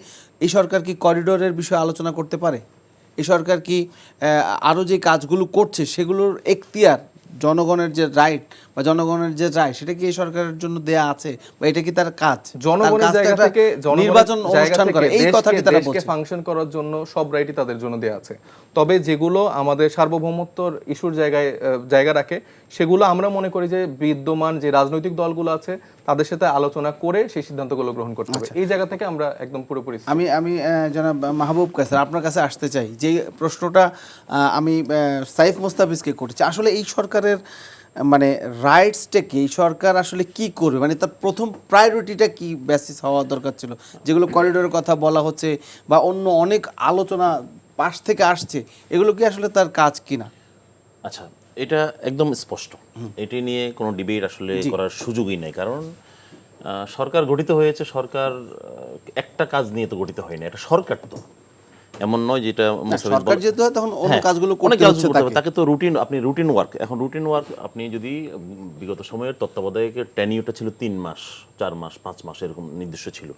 এই সরকার কি করিডোরের বিষয়ে আলোচনা করতে পারে? এই সরকার কি আরো যে কাজগুলো করছে সেগুলোর এখতিয়ার, জনগণের যে রাইট বা জনগণের যে রায়, সেটা কি এই সরকারের জন্য দেয়া আছে বা এটা কি তার কাজ? জনগণের জায়গা থেকে নির্বাচন অনুষ্ঠান করে এই কথাটি তারা বলছে, ফাংশন করার জন্য সব রাইটই তাদের জন্য দেয়া আছে। তবে যেগুলো আমাদের সার্বভৌমত্বর ইস্যুর জায়গা রাখে সেগুলো আমরা মনে করি যে বিদ্যমান যে রাজনৈতিক দলগুলো আছে তাদের সাথে আলোচনা করে সেই সিদ্ধান্তগুলো গ্রহণ করতে হবে। এই জায়গা থেকে আমরা একদম পুরোপুরি আমি জনাব মাহবুব কাসের আপনার কাছে আসতে চাই। যে প্রশ্নটা আমি সাইফ মোস্তাফিজকে করছি, আসলে এই সরকারের মানে রাইটসটা কি, এই সরকার আসলে কি করবে, মানে তার প্রথম প্রায়োরিটিটা কি বেসিস হওয়া দরকার ছিল? যেগুলো করিডোরের কথা বলা হচ্ছে বা অন্য অনেক আলোচনা পাশ থেকে আসছে, এগুলো কি আসলে তার কাজ কিনা? আচ্ছা, এটা একদম স্পষ্ট, এটি নিয়ে কোনো ডিবেট আসলে করার সুযোগই নেই। কারণ সরকার গঠিত হয়েছে, সরকার একটা কাজ নিয়ে তো গঠিত হয়নি, এটা সরকার তো এমন নয় যেটা সরকার যেতে হয় তখন অন্য কাজগুলো করতে হচ্ছে তাকে তো রুটিন ওয়ার্ক। এখন রুটিন ওয়ার্ক আপনি যদি বিগত সময়ের তত্ত্বাবধায়কের টেনিউরটা ছিল 3 মাস, 4 মাস, 5 মাস এরকম নির্দিষ্ট ছিল,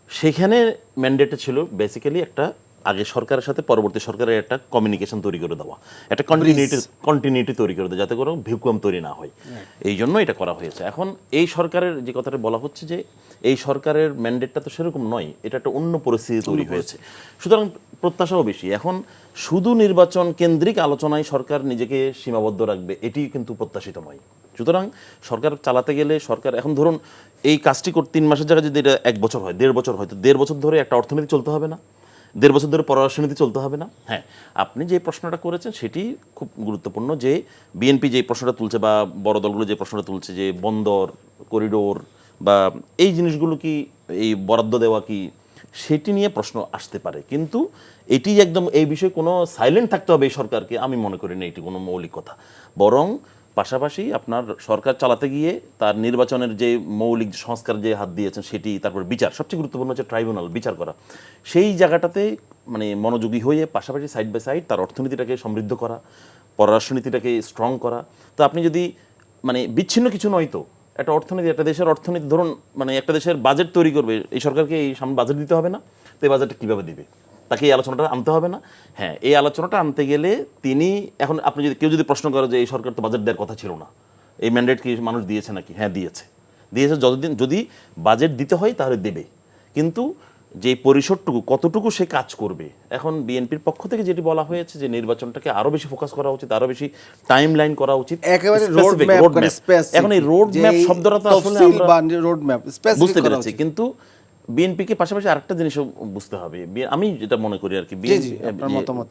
সেখানে ম্যান্ডেটটা ছিল বেসিক্যালি একটা আগে সরকারের সাথে পরবর্তী সরকারের একটা কমিউনিকেশন তৈরি করে দেওয়া, একটা কন্টিনিউটি তৈরি করে দেওয়া, যাতে কোনো ভ্যাকুয়াম তৈরি না হয়। এই জন্য এটা করা হয়েছে। এখন এই সরকারের যে কথাটা বলা হচ্ছে যে এই সরকারের ম্যান্ডেটটা তো সেরকম নয়, এটা একটা অন্য পরিস্থিতি তৈরি হয়েছে, সুতরাং প্রত্যাশাও বেশি। এখন শুধু নির্বাচন কেন্দ্রিক আলোচনায় সরকার নিজেকে সীমাবদ্ধ রাখবে এটি কিন্তু প্রত্যাশিত নয়। সুতরাং সরকার চালাতে গেলে সরকার এখন ধরুন এই কাজটি করতে 3 মাসের জায়গায় যদি এটা 1 বছর হয়, 1.5 বছর হয়, তো 1.5 বছর ধরে একটা অর্থনীতি চলতে হবে না, 1.5 বছর ধরে পররাষ্ট্রনীতি চলতে হবে না? হ্যাঁ, আপনি যে প্রশ্নটা করেছেন সেটি খুব গুরুত্বপূর্ণ, যে বিএনপি যে প্রশ্নটা তুলছে বা বড় দলগুলো যে প্রশ্নটা তুলছে যে বন্দর, করিডোর বা এই জিনিসগুলো কি এই বরাদ্দ দেওয়া কি, সেটি নিয়ে প্রশ্ন আসতে পারে। কিন্তু এটি একদম এই বিষয়ে কোনো সাইলেন্ট থাকতে হবে এই সরকারকে আমি মনে করি না, এটি কোনো মৌলিক কথা। বরং পাশাপাশি আপনার সরকার চালাতে গিয়ে তার নির্বাচনের যে মৌলিক সংস্কার যে হাত দিয়েছেন সেটি, তারপর বিচার, সবচেয়ে গুরুত্বপূর্ণ হচ্ছে ট্রাইব্যুনাল বিচার করা, সেই জায়গাটাতে মানে মনোযোগী হয়ে পাশাপাশি সাইড বাই সাইড তার অর্থনীতিটাকে সমৃদ্ধ করা, পররাষ্ট্রনীতিটাকে স্ট্রং করা। তো আপনি যদি মানে বিচ্ছিন্ন কিছু নয় তো একটা অর্থনীতি, একটা দেশের অর্থনীতি, ধরুন মানে একটা দেশের বাজেট তৈরি করবে, এই সরকারকে এই সামনে বাজেট দিতে হবে না, তো এই বাজেটটা কীভাবে দিবে, তাকে এই আলোচনাটা আনতে হবে না? হ্যাঁ, এই আলোচনাটা আনতে গেলে তিনি এখন, আপনি যদি কেউ যদি প্রশ্ন করে যে এই সরকার তো বাজেট দেওয়ার কথা ছিল না, এই ম্যান্ডেট কি মানুষ দিয়েছে নাকি? হ্যাঁ দিয়েছে, যতদিন যদি বাজেট দিতে হয় তাহলে দেবে, কিন্তু যে পরিসরটুকু কতটুকু সে কাজ করবে। এখন বিএনপির পক্ষ থেকে যেটি বলা হয়েছে যে নির্বাচনটাকে আরো বেশি ফোকাস করা উচিত, আরো বেশি টাইম লাইন করা উচিত, একেবারে specific, রোড ম্যাপ, এখন এই রোড ম্যাপ শব্দটা তো আসলে আমরা রোড ম্যাপ বুঝতে পেরেছি, কিন্তু বিএনপিকে পাশাপাশি আরেকটা জিনিসও বুঝতে হবে, আমি যেটা মনে করি আর কি,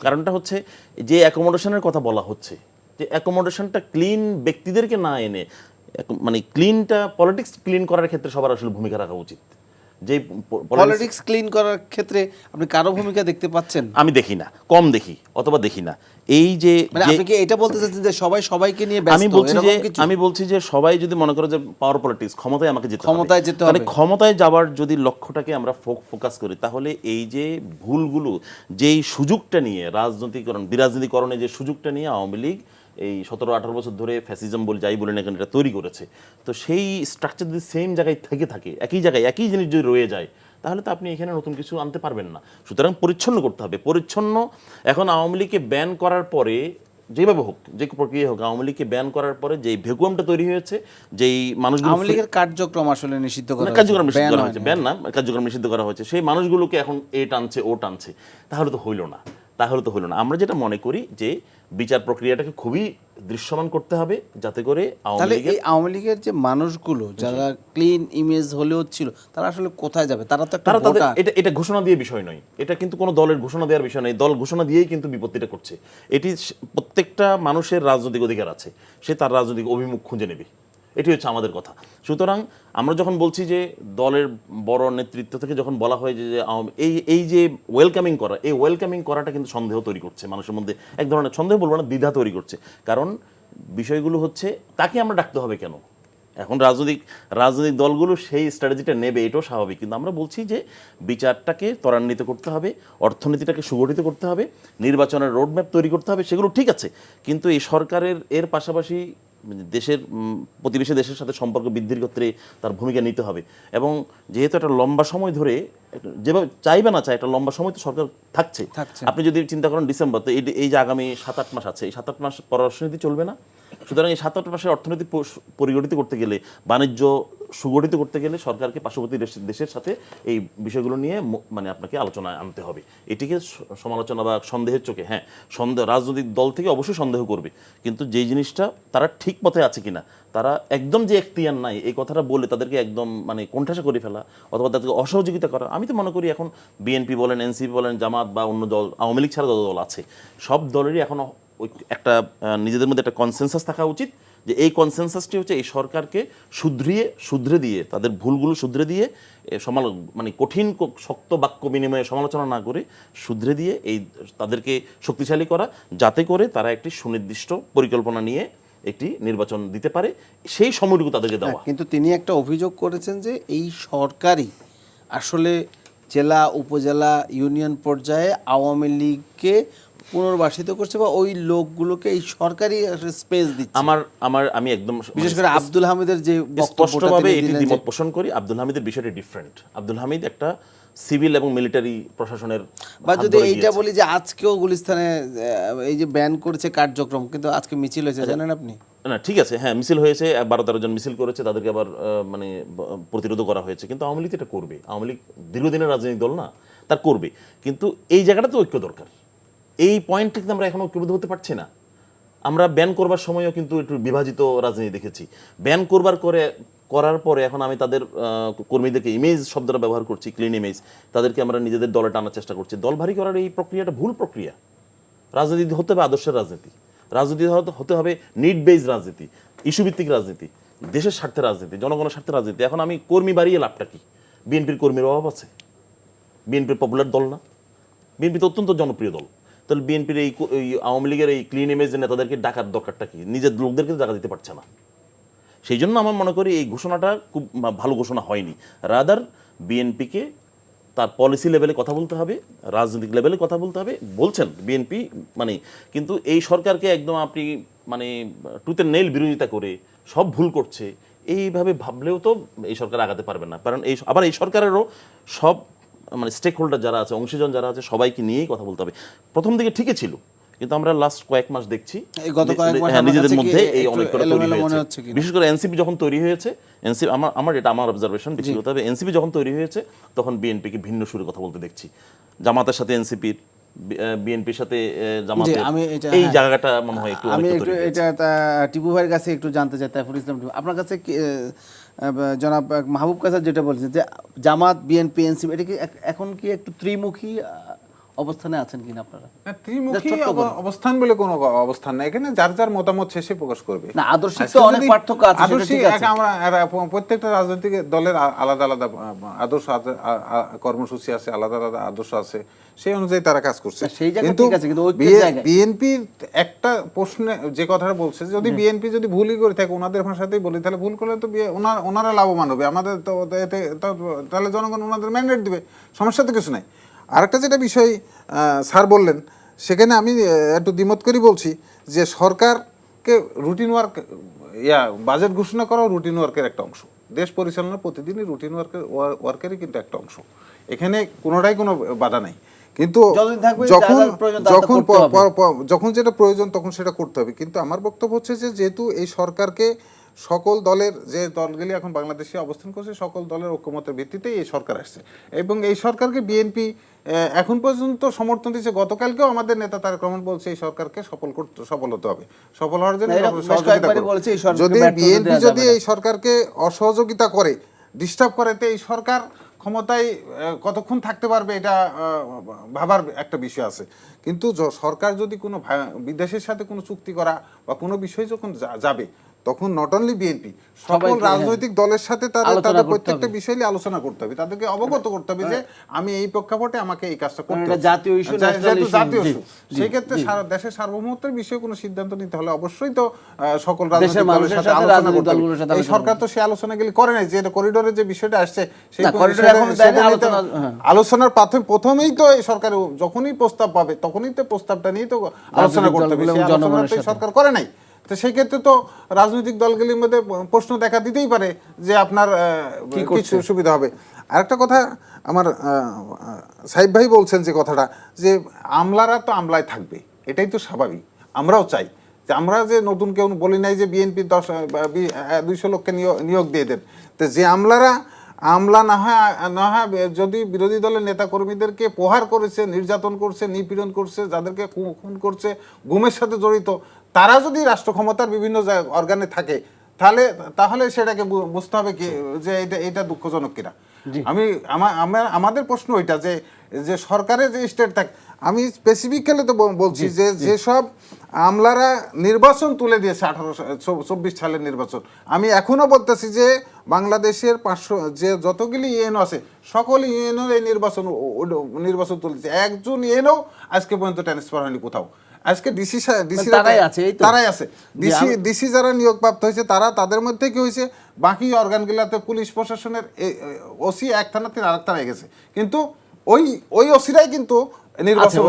কারণটা হচ্ছে যে অ্যাকোমোডেশনের কথা বলা হচ্ছে, যে অ্যাকোমোডেশনটা ক্লিন ব্যক্তিদেরকে না এনে, মানে ক্লিনটা পলিটিক্স ক্লিন করার ক্ষেত্রে সবার আসলে ভূমিকা রাখা উচিত। যে পলিটিক্স ক্লিন করার ক্ষেত্রে আপনি কারো ভূমিকা দেখতে পাচ্ছেন? আমি দেখি না, কম দেখি অথবা দেখি না। এই যে মানে আপনি কি এটা বলতে চাচ্ছেন যে সবাই সবাইকে নিয়ে ব্যস্ত? আমি বলছি যে সবাই যদি মনে করে যে পাওয়ার পলিটিক্স, ক্ষমতায় আমাকে যেতে হবে, ক্ষমতায় যেতে হবে, মানে ক্ষমতায় যাওয়ার যদি লক্ষ্যটাকে আমরা ফোকাস করি, তাহলে এই যে ভুলগুলো, যেই সুযোগটা নিয়ে বিরাজনীতিকরণে যে সুযোগটা নিয়ে আওয়ামী লীগ এই 17-18 বছর ধরে ফ্যাসিজম বলে যাই বলে না কেন এটা তৈরি করেছে, তো সেই স্ট্রাকচার যদি সেম জায়গায় থাকে, একই জায়গায় একই জিনিস যদি রয়ে যায়, তাহলে তো আপনি এখানে নতুন কিছু আনতে পারবেন না। সুতরাং পরিচ্ছন্ন করতে হবে, পরিচ্ছন্ন। এখন আওয়ামী লীগকে ব্যান করার পরে, যেভাবে হোক, যে প্রক্রিয়া হোক, আওয়ামী লীগকে ব্যান করার পরে যেই ভ্যাকুয়ামটা তৈরি হয়েছে, যেই মানুষগুলো আওয়ামী লীগের কার্যক্রম আসলে নিষিদ্ধ করা হয়েছে, কার্যক্রম নিষিদ্ধ করা হয়েছে, ব্যান না, কার্যক্রম নিষিদ্ধ করা হয়েছে, সেই মানুষগুলোকে এখন এ টানছে ও টানছে, তাহলে তো হইল না। আমরা যেটা মনে করি যে বিচার প্রক্রিয়াটাকে খুবই দৃশ্যমান করতে হবে, যাতে করে আওয়ামী লীগের যে মানুষগুলো যারা ক্লিন ইমেজ হলেও ছিল, তারা আসলে কোথায় যাবে? তারা তো এটা ঘোষণা দিয়ে বিষয় নয়, এটা কিন্তু কোনো দলের ঘোষণা দেওয়ার বিষয় নয়, দল ঘোষণা দিয়েই কিন্তু বিপত্তিটা করছে। এটি প্রত্যেকটা মানুষের রাজনৈতিক অধিকার আছে, সে তার রাজনৈতিক অভিমুখ খুঁজে নেবে, এটি হচ্ছে আমাদের কথা। সুতরাং আমরা যখন বলছি যে দলের বড় নেতৃত্ব থেকে যখন বলা হয় যে এই যে ওয়েলকামিং করা, এই ওয়েলকামিং করাটা কিন্তু সন্দেহ তৈরি করছে মানুষের মধ্যে, এক ধরনের সন্দেহ বলবো না, দ্বিধা তৈরি করছে। কারণ বিষয়গুলো হচ্ছে, তাকে আমরা ডাকতে হবে কেন? এখন রাজনৈতিক দলগুলো সেই স্ট্র্যাটেজিটা নেবে, এটাও স্বাভাবিক, কিন্তু আমরা বলছি যে বিচারটাকে ত্বরান্বিত করতে হবে, অর্থনীতিটাকে সুগঠিত করতে হবে, নির্বাচনের রোডম্যাপ তৈরি করতে হবে, সেগুলো ঠিক আছে, কিন্তু এই সরকারের এর পাশাপাশি দেশের প্রতিবেশী দেশের সাথে সম্পর্ক বৃদ্ধির ক্ষেত্রে তার ভূমিকা নিতে হবে। এবং যেহেতু একটা লম্বা সময় ধরে, যেভাবে চাইবে না চাই, একটা লম্বা সময় তো সরকার থাকছে। আপনি যদি চিন্তা করেন ডিসেম্বর, তো এই যে আগামী 7-8 মাস আছে, এই 7-8 মাস পররাষ্ট্রনীতি চলবে না। সুতরাং এই 7-8 মাসের অর্থনীতি পরিগঠিত করতে গেলে, বাণিজ্য সুগঠিত করতে গেলে সরকারকে পার্শ্ববর্তী দেশের সাথে এই বিষয়গুলো নিয়ে মানে আপনাকে আলোচনায় আনতে হবে। এটিকে সমালোচনা বা সন্দেহের চোখে, হ্যাঁ রাজনৈতিক দল থেকে অবশ্যই সন্দেহ করবে, কিন্তু যেই জিনিসটা তারা ঠিক পথে আছে কিনা, তারা একদম যে এখতিয়ার নাই এই কথাটা বলে তাদেরকে একদম মানে কোণঠাসা করে ফেলা অথবা তাদেরকে অসহযোগিতা করা, আমি তো মনে করি এখন বিএনপি বলেন, এনসিপি বলেন, জামাত বা অন্য দল, আওয়ামী লীগ ছাড়া যত দল আছে, সব দলেরই এখনো একটা নিজেদের মধ্যে একটা কনসেনসাস থাকা উচিত, যে এই কনসেনসাসটি হচ্ছে এই সরকারকে শুধরে দিয়ে, তাদের ভুলগুলো শুধরে দিয়ে, মানে কঠিন শক্ত বাক্য বিনিময়ে সমালোচনা না করে শুধরে দিয়ে এই তাদেরকে শক্তিশালী করা, যাতে করে তারা একটি সুনির্দিষ্ট পরিকল্পনা নিয়ে একটি নির্বাচন দিতে পারে, সেই সময়টুকু তাদেরকে দেওয়া। কিন্তু তিনি একটা অভিযোগ করেছেন যে এই সরকারই আসলে জেলা, উপজেলা, ইউনিয়ন পর্যায়ে আওয়ামী লীগকে পুনর্বাসিত করছে, বা ওই লোকগুলোকে এই সরকারি স্পেস দিচ্ছে। আমি একদম বিশেষ করে আব্দুল হামিদের যে স্পষ্টভাবে এটি দ্বিমত পোষণ করি। আব্দুল হামিদের বিষয়টি ডিফারেন্ট। আব্দুল হামিদ একটা সিভিল এবং মিলিটারি প্রশাসনের, বা যদি এইটা বলি যে আজকেও গুলিস্তানে এই যে ব্যান করেছে কার্যক্রম, কিন্তু আজকে মিছিল হয়েছে, জানেন আপনি? না ঠিক আছে, হ্যাঁ মিছিল হয়েছে, 12-13 জন মিছিল করেছে, তাদেরকে আবার মানে প্রতিরোধ করা হয়েছে, কিন্তু আওয়ামী লীগ এটা করবে। আওয়ামী লীগ দীর্ঘদিনের রাজনৈতিক দল না, তার করবে, কিন্তু এই জায়গাটা তো ঐক্য দরকার। এই পয়েন্টটিতে আমরা এখনো ঐক্যবদ্ধ হতে পারছি না। আমরা ব্যান করবার সময়ও কিন্তু একটু বিভাজিত রাজনীতি দেখেছি। ব্যান করার পরে এখন আমি তাদের কর্মীদেরকে ইমেজ শব্দটা ব্যবহার করছি, ক্লিন ইমেজ, তাদেরকে আমরা নিজেদের দলে টানার চেষ্টা করছি। দল ভারী করার এই প্রক্রিয়াটা ভুল প্রক্রিয়া। রাজনীতি হতে হবে আদর্শের রাজনীতি হতে হবে নিড বেস রাজনীতি, ইস্যুভিত্তিক রাজনীতি, দেশের স্বার্থে রাজনীতি, জনগণের স্বার্থে রাজনীতি। এখন আমি কর্মী বাড়িয়ে লাভটা কি? বিএনপির কর্মীর অভাব আছে? বিএনপির পপুলার দল না, বিএনপি তো অত্যন্ত জনপ্রিয় দল। তাহলে বিএনপির এই আওয়ামী লীগের এই ক্লিন ইমেজ নেতাদেরকে ডাকার দরকারটা কি? নিজের লোকদেরকে জায়গা দিতে পারছে না। সেই জন্য আমার মনে করি এই ঘোষণাটা খুব ভালো ঘোষণা হয়নি। রাদার বিএনপিকে তার পলিসি লেভেলে কথা বলতে হবে, রাজনৈতিক লেভেলে কথা বলতে হবে। বলছেন বিএনপি মানে, কিন্তু এই সরকারকে একদম আপনি মানে টুথের নেইল বিরোধিতা করে সব ভুল করছে, এইভাবে ভাবলেও তো এই সরকার আগাতে পারবে না, কারণ আবার এই সরকারেরও সব মানে স্টেক হোল্ডার যারা আছে, অংশীজন যারা আছে, সবাইকে নিয়েই কথা বলতে হবে। প্রথম দিকে ঠিকই ছিল, কিন্তু আমরা লাস্ট কয়েক মাস দেখছি এই গত কয়েক মাস আমার নিজেদের কাছে কি মধ্যে এই একটু অনেকটা তৈরি এলোমেলো মনে হয়েছে। হচ্ছে কিনা? বিশেষ করে এনসিপি যখন তৈরি হয়েছে, এনসিপি আমার অবজারভেশন ব্যক্তিগত, তবে এনসিপি যখন তৈরি হয়েছে তখন বিএনপিকে ভিন্ন সুরে কথা বলতে দেখছি। জামাতের সাথে এনসিপির, বিএনপির সাথে জামাতের আমি এটা, এই হ্যাঁ, জায়গাটা মনে হয় একটু আমি অনেকটা একটু তৈরি হয়েছে। এটা টিপু ভাইয়ের কাছে একটু জানতে চাই, তাইফুল ইসলাম টিপু, আপনার কাছে জনাব মাহবুব কাসার যেটা বলছেন যে জামাত, বিএনপি, এনসিপি, এটা কি এখন কি একটু ত্রিমুখী অবস্থানে আছেন কিনা আপনারা? ত্রিমুখী ছোট্ট করে। অবস্থান বলে কোনো অবস্থান নাই, এখানে যার যার মতামত শেষে প্রকাশ করবে। না, আদর্শিক তো আজকে অনেক যদি পার্থক্য আছে, সেটা আদর্শিক ঠিক আছে। প্রত্যেকটা রাজনৈতিক দলের আলাদা আলাদা আদর্শ কর্মসূচি আছে, আলাদা আলাদা আদর্শ আছে, সেই অনুযায়ী তারা কাজ করছে। সেই জায়গায় কিন্তু ঠিক আছে, কিন্তু ঐক্যের জায়গায়। বিএনপির একটা প্রশ্নে যে কথাটা বলছে, যদি বিএনপি যদি ভুলই করে থাকে, ওনাদের ভাষাতেই বলি, তাহলে ভুল করলে তো ওনারা লাভবান হবে, আমাদের তো এতে তাহলে জনগণ ওনাদের ম্যান্ডেট দিবে, সমস্যা তো কিছু নাই। আরেকটা যেটা বিষয় স্যার বললেন, সেখানে আমি একটু দ্বিমত করি বলছি যে সরকারকে রুটিন ওয়ার্ক বাজেট ঘোষণা করাও রুটিন ওয়ার্কের একটা অংশ, দেশ পরিচালনা প্রতিদিনই রুটিন ওয়ার্কেরই কিন্তু একটা অংশ, এখানে কোনোটাই কোনো বাধা নাই। কিন্তু যতদিন থাকবে, যখন যা যা প্রয়োজন তা তা যখন করতে হবে। যখন যেটা প্রয়োজন তখন সেটা করতে হবে। কিন্তু আমার বক্তব্য হচ্ছে যে যেহেতু এই সরকারকে সকল দলের, যে দলগুলি এখন বাংলাদেশে অবস্থান করছে, সকল দলের ঐক্যমতের ভিত্তিতেই এই সরকার আসছে, এবং এই সরকারকে বিএনপি এখন পর্যন্ত সমর্থন দিচ্ছে। গতকালকেও আমাদের নেতা তারেক রহমান বলছে এই সরকারকে সফল হতে হবে, সফল হওয়ার জন্য না, এরকম বেশ সহযোগিতা কয়েকবারই করবে। বলেছে, এই সরকারকে যদি ব্যর্থ হতে বিএনপি দেয়া যদি যাবে না। এই সরকারকে অসহযোগিতা করে, ডিস্টার্ব করে, তো এই সরকার ক্ষমতায় কতক্ষণ থাকতে পারবে এটা ভাবার একটা বিষয় আছে। কিন্তু সরকার যদি কোনো বিদেশের সাথে কোনো চুক্তি করা বা কোনো বিষয় যখন যাবে, তখন নট অনলি বিএনপি, সকল রাজনৈতিক দলের সাথে তাদের প্রত্যেকটা বিষয় নিয়ে আলোচনা করতে হবে, তাদেরকে অবগত করতে হবে যে আমি এই প্রেক্ষাপটে আমাকে এই কাজটা করতে হবে, জাতীয় ইস্যু, যেহেতু জাতীয় ইস্যু। সেই ক্ষেত্রে সারা দেশের সার্বভৌমত্বের বিষয়ে কোনো সিদ্ধান্ত নিতে হলে অবশ্যই তো সকল রাজনৈতিক দলের সাথে আলোচনা করতে হবে। এই সরকার তো সেই আলোচনাগুলি করে নাই, যে করিডোরে যে বিষয়টা আসছে, সেই আলোচনার প্রথমেই তো এই সরকার যখনই প্রস্তাব পাবে তখনই তো প্রস্তাবটা নিয়ে তো আলোচনা করতে হবে, সেই আলোচনা তো এই সরকার করে নাই। তো সেই ক্ষেত্রে তো রাজনৈতিক দলগুলির মধ্যে প্রশ্ন দেখা দিতেই পারে যে আপনার কিছু সুবিধা হবে। আরেকটা কথা, আমার সাহেব ভাই বলছেন যে কথাটা, যে আমলারা তো আমলায় থাকবে, এটাই তো স্বাভাবিক, আমরাও চাই যে আমরা যে নতুন কেউ বলি নাই যে বিএনপি 200 লোককে নিয়োগ দিয়ে দেন, তো যে আমলা না হয় যদি বিরোধী দলের নেতা কর্মীদেরকে প্রহার করেছে, নির্যাতন করছে, নিপীড়ন করছে, যাদেরকে খুন করছে, গুমের সাথে জড়িত, তারা যদি রাষ্ট্র ক্ষমতার বিভিন্ন অর্গানে থাকে, তাহলে সেটাকে বুঝতে হবে কি যে এটা দুঃখজনক কিনা। আমাদের প্রশ্ন ওইটা যে সরকারের যে স্টেট থাকে, আমি স্পেসিফিক্যালি তো বলছি যে যেসব আমলারা নির্বাচন তুলে দিয়েছে 1824 সালের নির্বাচন, আমি এখনো বলতেছি যে বাংলাদেশের 500 যে যতগুলি ইউএনও আছে, সকল ইউএনও এই নির্বাচন তুলেছে, একজন ইউএনও আজকে পর্যন্ত ট্রান্সফার হয়নি কোথাও। আজকে ডিসি তারাই আছে, ডিসি যারা নিয়োগপ্রাপ্ত হয়েছে তাদের মধ্যে কি হয়েছে, বাকি অর্গানগুলোতে পুলিশ প্রশাসনের ওসি এক থানা থেকে আরেক থানায় গেছে, কিন্তু ওই ওসিরাই কিন্তু নির্বাচন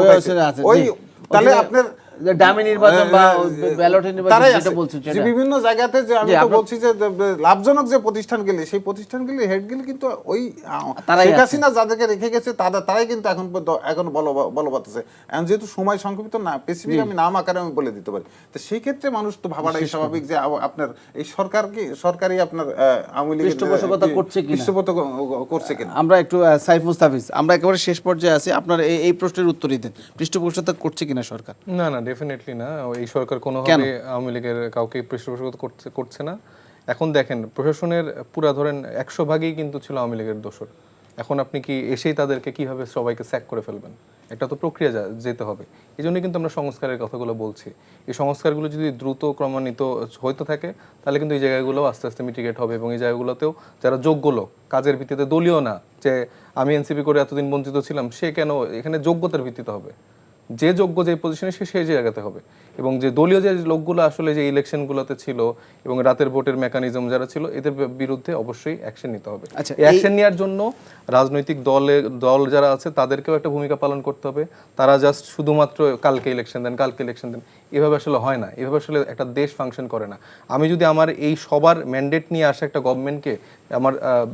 তাহলে আপনার ডামি নির্বাচন বা ব্যালটে নির্বাচন যেটা বলছেন, যে বিভিন্ন জায়গাতে যে আমি তো বলছি যে লাভজনক যে প্রতিষ্ঠানগুলি, সেই প্রতিষ্ঠানগুলি হেডগুলি কিন্তু ওই শেখ হাসিনা যাদেরকে রেখে গেছে তারাই কিন্তু এখন বলবৎ আছে। এখন যেহেতু সময় সংক্ষিপ্ত না, স্পেসিফিক আমি নাম আকারে আমি বলে দিতে পারি, তো সেই ক্ষেত্রে মানুষ তো ভাবাটাই স্বাভাবিক যে আপনার এই সরকারি আপনার আওয়ামী লীগের পৃষ্ঠপোষকতা করছে কিনা। আমরা একটু সাইফ মুস্তাফিজ, আমরা একেবারে শেষ পর্যায়ে আছি, আপনার এই প্রশ্নের উত্তরই দেন, পৃষ্ঠপোষকতা করছে কিনা সরকার? না, ডেফিনেটলি না। এই সরকার কোনোভাবে আওয়ামী লীগের কাউকে পৃষ্ঠপোষকতা করছে না। এখন দেখেন, প্রশাসনের পুরা ধরেন 100 ভাগই কিন্তু ছিল আওয়ামী লীগের দোসর। এখন আপনি কি এসেই তাদেরকে কিভাবে সবাইকে স্যাক করে ফেলবেন? একটা তো প্রক্রিয়া যেতে হবে। এই জন্যই কিন্তু আমরা সংস্কারের কথাগুলো বলছি। এই সংস্কারগুলো যদি দ্রুত ক্রমান্বিত হইতে থাকে, তাহলে কিন্তু এই জায়গাগুলো আস্তে আস্তে মিটিগেট হবে, এবং এই জায়গাগুলোতেও যারা যোগ্য লোক, কাজের ভিত্তিতে, দলীয় না যে আমি এনসিপি করে এতদিন বঞ্চিত ছিলাম, সে কেন, এখানে যোগ্যতার ভিত্তিতে হবে, যে যোগ্য যে পজিশনে সেই জায়গাতে হবে। এবং যে দলীয় যে লোকগুলো আসলে যে ইলেকশনগুলোতে ছিল এবং রাতের ভোটের মেকানিজম যারা ছিল, এদের বিরুদ্ধে অবশ্যই অ্যাকশন নিতে হবে। অ্যাকশন নেওয়ার জন্য রাজনৈতিক দল যারা আছে তাদেরকেও একটা ভূমিকা পালন করতে হবে। তারা জাস্ট শুধুমাত্র কালকে ইলেকশন দেন এভাবে আসলে হয় না, এভাবে আসলে একটা দেশ ফাংশন করে না। আমি যদি আমার এই সবার ম্যান্ডেট নিয়ে আসা একটা গভর্নমেন্টকে আমার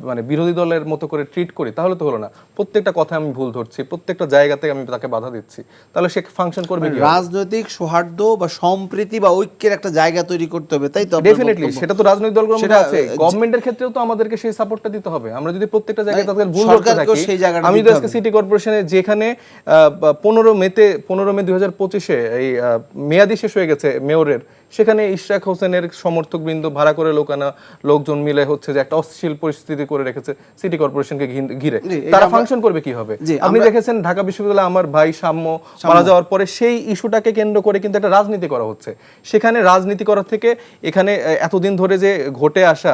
মানে বিরোধী দলের মতো করে ট্রিট করি, তাহলে তো হলো না। প্রত্যেকটা কথা আমি ভুল ধরছি, প্রত্যেকটা জায়গাতে আমি তাকে বাধা দিচ্ছি, তাহলে সে ফাংশন করবে কি? রাজনৈতিক সৌহার্দ্য বা সম্প্রীতি বা ঐক্যের একটা জায়গা তৈরি করতে হবে, তাই তো? ডেফিনেটলি সেটা তো রাজনৈতিক দলগুলোর মধ্যে আছে, গভর্নমেন্টের ক্ষেত্রেও তো আমাদেরকে সেই সাপোর্টটা দিতে হবে। আমরা যদি প্রত্যেকটা জায়গায় তাদের ভুল ধরতে থাকি, আমি যদি আজকে সিটি কর্পোরেশনে যেখানে 15 মে 2025-এ এই মেয়াদি শেষ হয়ে গেছে মেয়রের, সেখানে ইশরাক হোসেনের সমর্থকবৃন্দ ভাড়া করে লোকজন মিলে হচ্ছে যে একটা অস্থিতিশীল পরিস্থিতি করে রেখেছে সিটি কর্পোরেশনকে ঘিরে, তারা ফাংশন করবে কিভাবে? আপনি দেখেছেন ঢাকা বিশ্ববিদ্যালয়ে আমার ভাই সাম্য মারা যাওয়ার পরে সেই ইস্যুটাকে কেন্দ্র করে কিন্তু একটা রাজনীতি করা হচ্ছে। সেখানে রাজনীতি করার থেকে এখানে এতদিন ধরে যে ঘটে আসা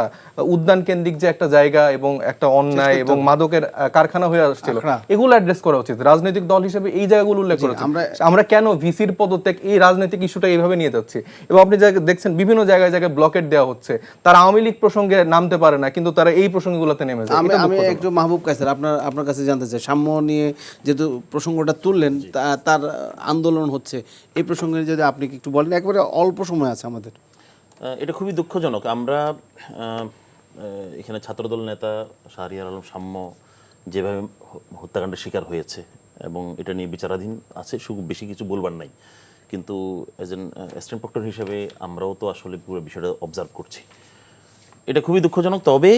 উদ্যান কেন্দ্রিক যে একটা জায়গা এবং একটা অন্যায় এবং মাদকের কারখানা হয়ে আসছিল, এগুলো অ্যাড্রেস করা উচিত। রাজনৈতিক দল হিসেবে এই জায়গাগুলো উল্লেখ করা উচিত। আমরা কেন ভিসির পদত্যাগ এই রাজনৈতিক ইস্যুটা এইভাবে নিয়ে যাচ্ছি? এবং আপনি দেখছেন বিভিন্ন জায়গায় ব্লকেট দেওয়া হচ্ছে, তারা আওয়ামী লীগ প্রসঙ্গে নামতে পারে না, কিন্তু তারা এই প্রসঙ্গগুলোতে নেমে যায়। আমি একটু মাহবুব কায়সার আপনার কাছে জানতে চাই, সাম্য নিয়ে যেহেতু প্রসঙ্গটা তুললেন, তার আন্দোলন হচ্ছে, এই প্রসঙ্গে যদি আপনি একটু বলেন, একবারে অল্প সময় আছে আমাদের। এটা খুবই দুঃখজনক। আমরা এখানে ছাত্রদল নেতা শাহরিয়ার আলম সাম্য যেভাবে হত্যাকাণ্ডের শিকার হয়েছে এবং এটা নিয়ে বিচারাধীন আছে, বেশি কিছু বলবার নাই, কিন্তু এজ এন অ্যাসিস্ট্যান্ট প্রক্টর হিসেবে আমরাও তো আসলে পুরো বিষয়টা অবজার্ভ করছি। এটা খুবই দুঃখজনক। তবে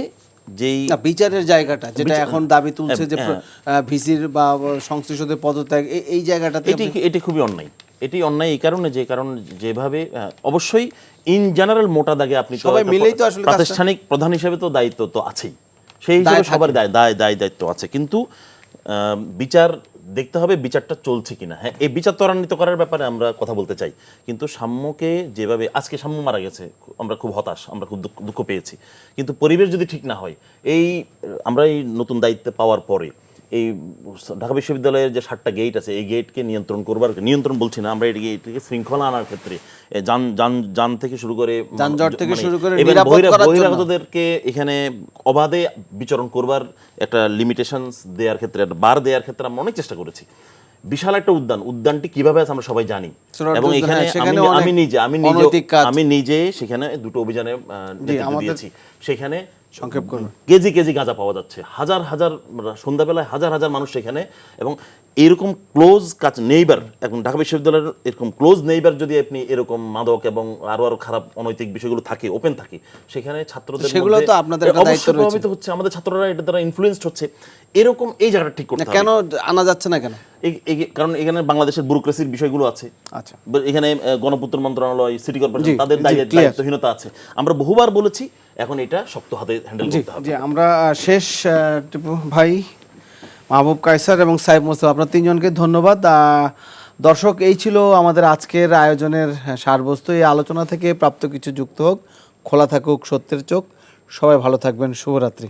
যেই বিচারের জায়গাটা যেটা এখন দাবি তুলছে যে ভিসির বা সংশ্লিষ্টদের পদত্যাগ, এই জায়গাটাতে এটি খুবই অন্যায়। এটি অন্যায় এই কারণে যেভাবে অবশ্যই ইন জেনারেল মোটা দাগে আপনি সবাই মিলেই তো আসলে প্রাতিষ্ঠানিক প্রধান হিসেবে তো দায়িত্ব তো আছেই, সেই হিসেবে সবার দায়িত্ব আছে, কিন্তু বিচার দেখতে হবে বিচারটা চলছে কিনা। হ্যাঁ, এই বিচার ত্বরান্বিত করার ব্যাপারে আমরা কথা বলতে চাই, কিন্তু সাম্যকে যেভাবে আজকে সাম্য মারা গেছে, আমরা খুব হতাশ, আমরা খুব দুঃখ পেয়েছি, কিন্তু পরিবেশ যদি ঠিক না হয়, আমরা এই নতুন দায়িত্বে পাওয়ার পরে এই ঢাকা বিশ্ববিদ্যালয়ের যে 7টা গেট আছে, এই গেটকে নিয়ন্ত্রণ বলছি না আমরা, এটিকে শৃঙ্খলা আনার ক্ষেত্রে যান থেকে শুরু করে যানজট থেকে শুরু করে বহিরাগতদেরকে এখানে অবাধে বিচরণ করবার একটা লিমিটেশনস দেওয়ার ক্ষেত্রে, একটা বার দেওয়ার ক্ষেত্রে আমরা অনেক চেষ্টা করেছি। বিশাল একটা উদ্যানটি কিভাবে আছে আমরা সবাই জানি, এবং এখানে আমি নিজে সেখানে 2টো অভিযানে দিয়েছি। সেখানে সংক্ষেপ করুন, কেজি গাঁজা পাওয়া যাচ্ছে, হাজার সন্ধ্যাবেলায় হাজার মানুষ সেখানে, এবং এরকম ক্লোজ নেইবার, এখন ঢাকা বিশ্ববিদ্যালয়ের এরকম ক্লোজ নেইবার যদি আপনি এরকম মাদক এবং আরো খারাপ অনৈতিক বিষয়গুলো থাকে, ওপেন থাকে, সেখানে ছাত্রদের সেগুলো তো আপনাদের দায়িত্ব রয়েছে, প্রভাবিত হচ্ছে, আমাদের ছাত্ররা এটা দ্বারা ইনফ্লুয়েন্সড হচ্ছে। এরকম এই জায়গাটা ঠিক করতে হবে। কেন আনা যাচ্ছে না কেন? কারণ এখানে বাংলাদেশের ব্যুরোক্রেসির বিষয়গুলো আছে। আচ্ছা, এখানে গণপূর্ত মন্ত্রণালয়, সিটি কর্পোরেশন, তাদের দায়িত্বহীনতা আছে। আমরা বহুবার বলেছি, এখন এটা শক্ত হাতে হ্যান্ডেল করতে হবে। আমরা শেষ টিপু ভাই, মাহবুব কায়সার এবং সাইফ মোস্তফা, আপনার 3 জনকে ধন্যবাদ। দর্শক, এই ছিল আমাদের আজকের আয়োজনের সারবস্তু। এই আলোচনা থেকে প্রাপ্ত কিছু যুক্ত হোক, খোলা থাকুক সত্যের চোখ। সবাই ভালো থাকবেন, শুভরাত্রি।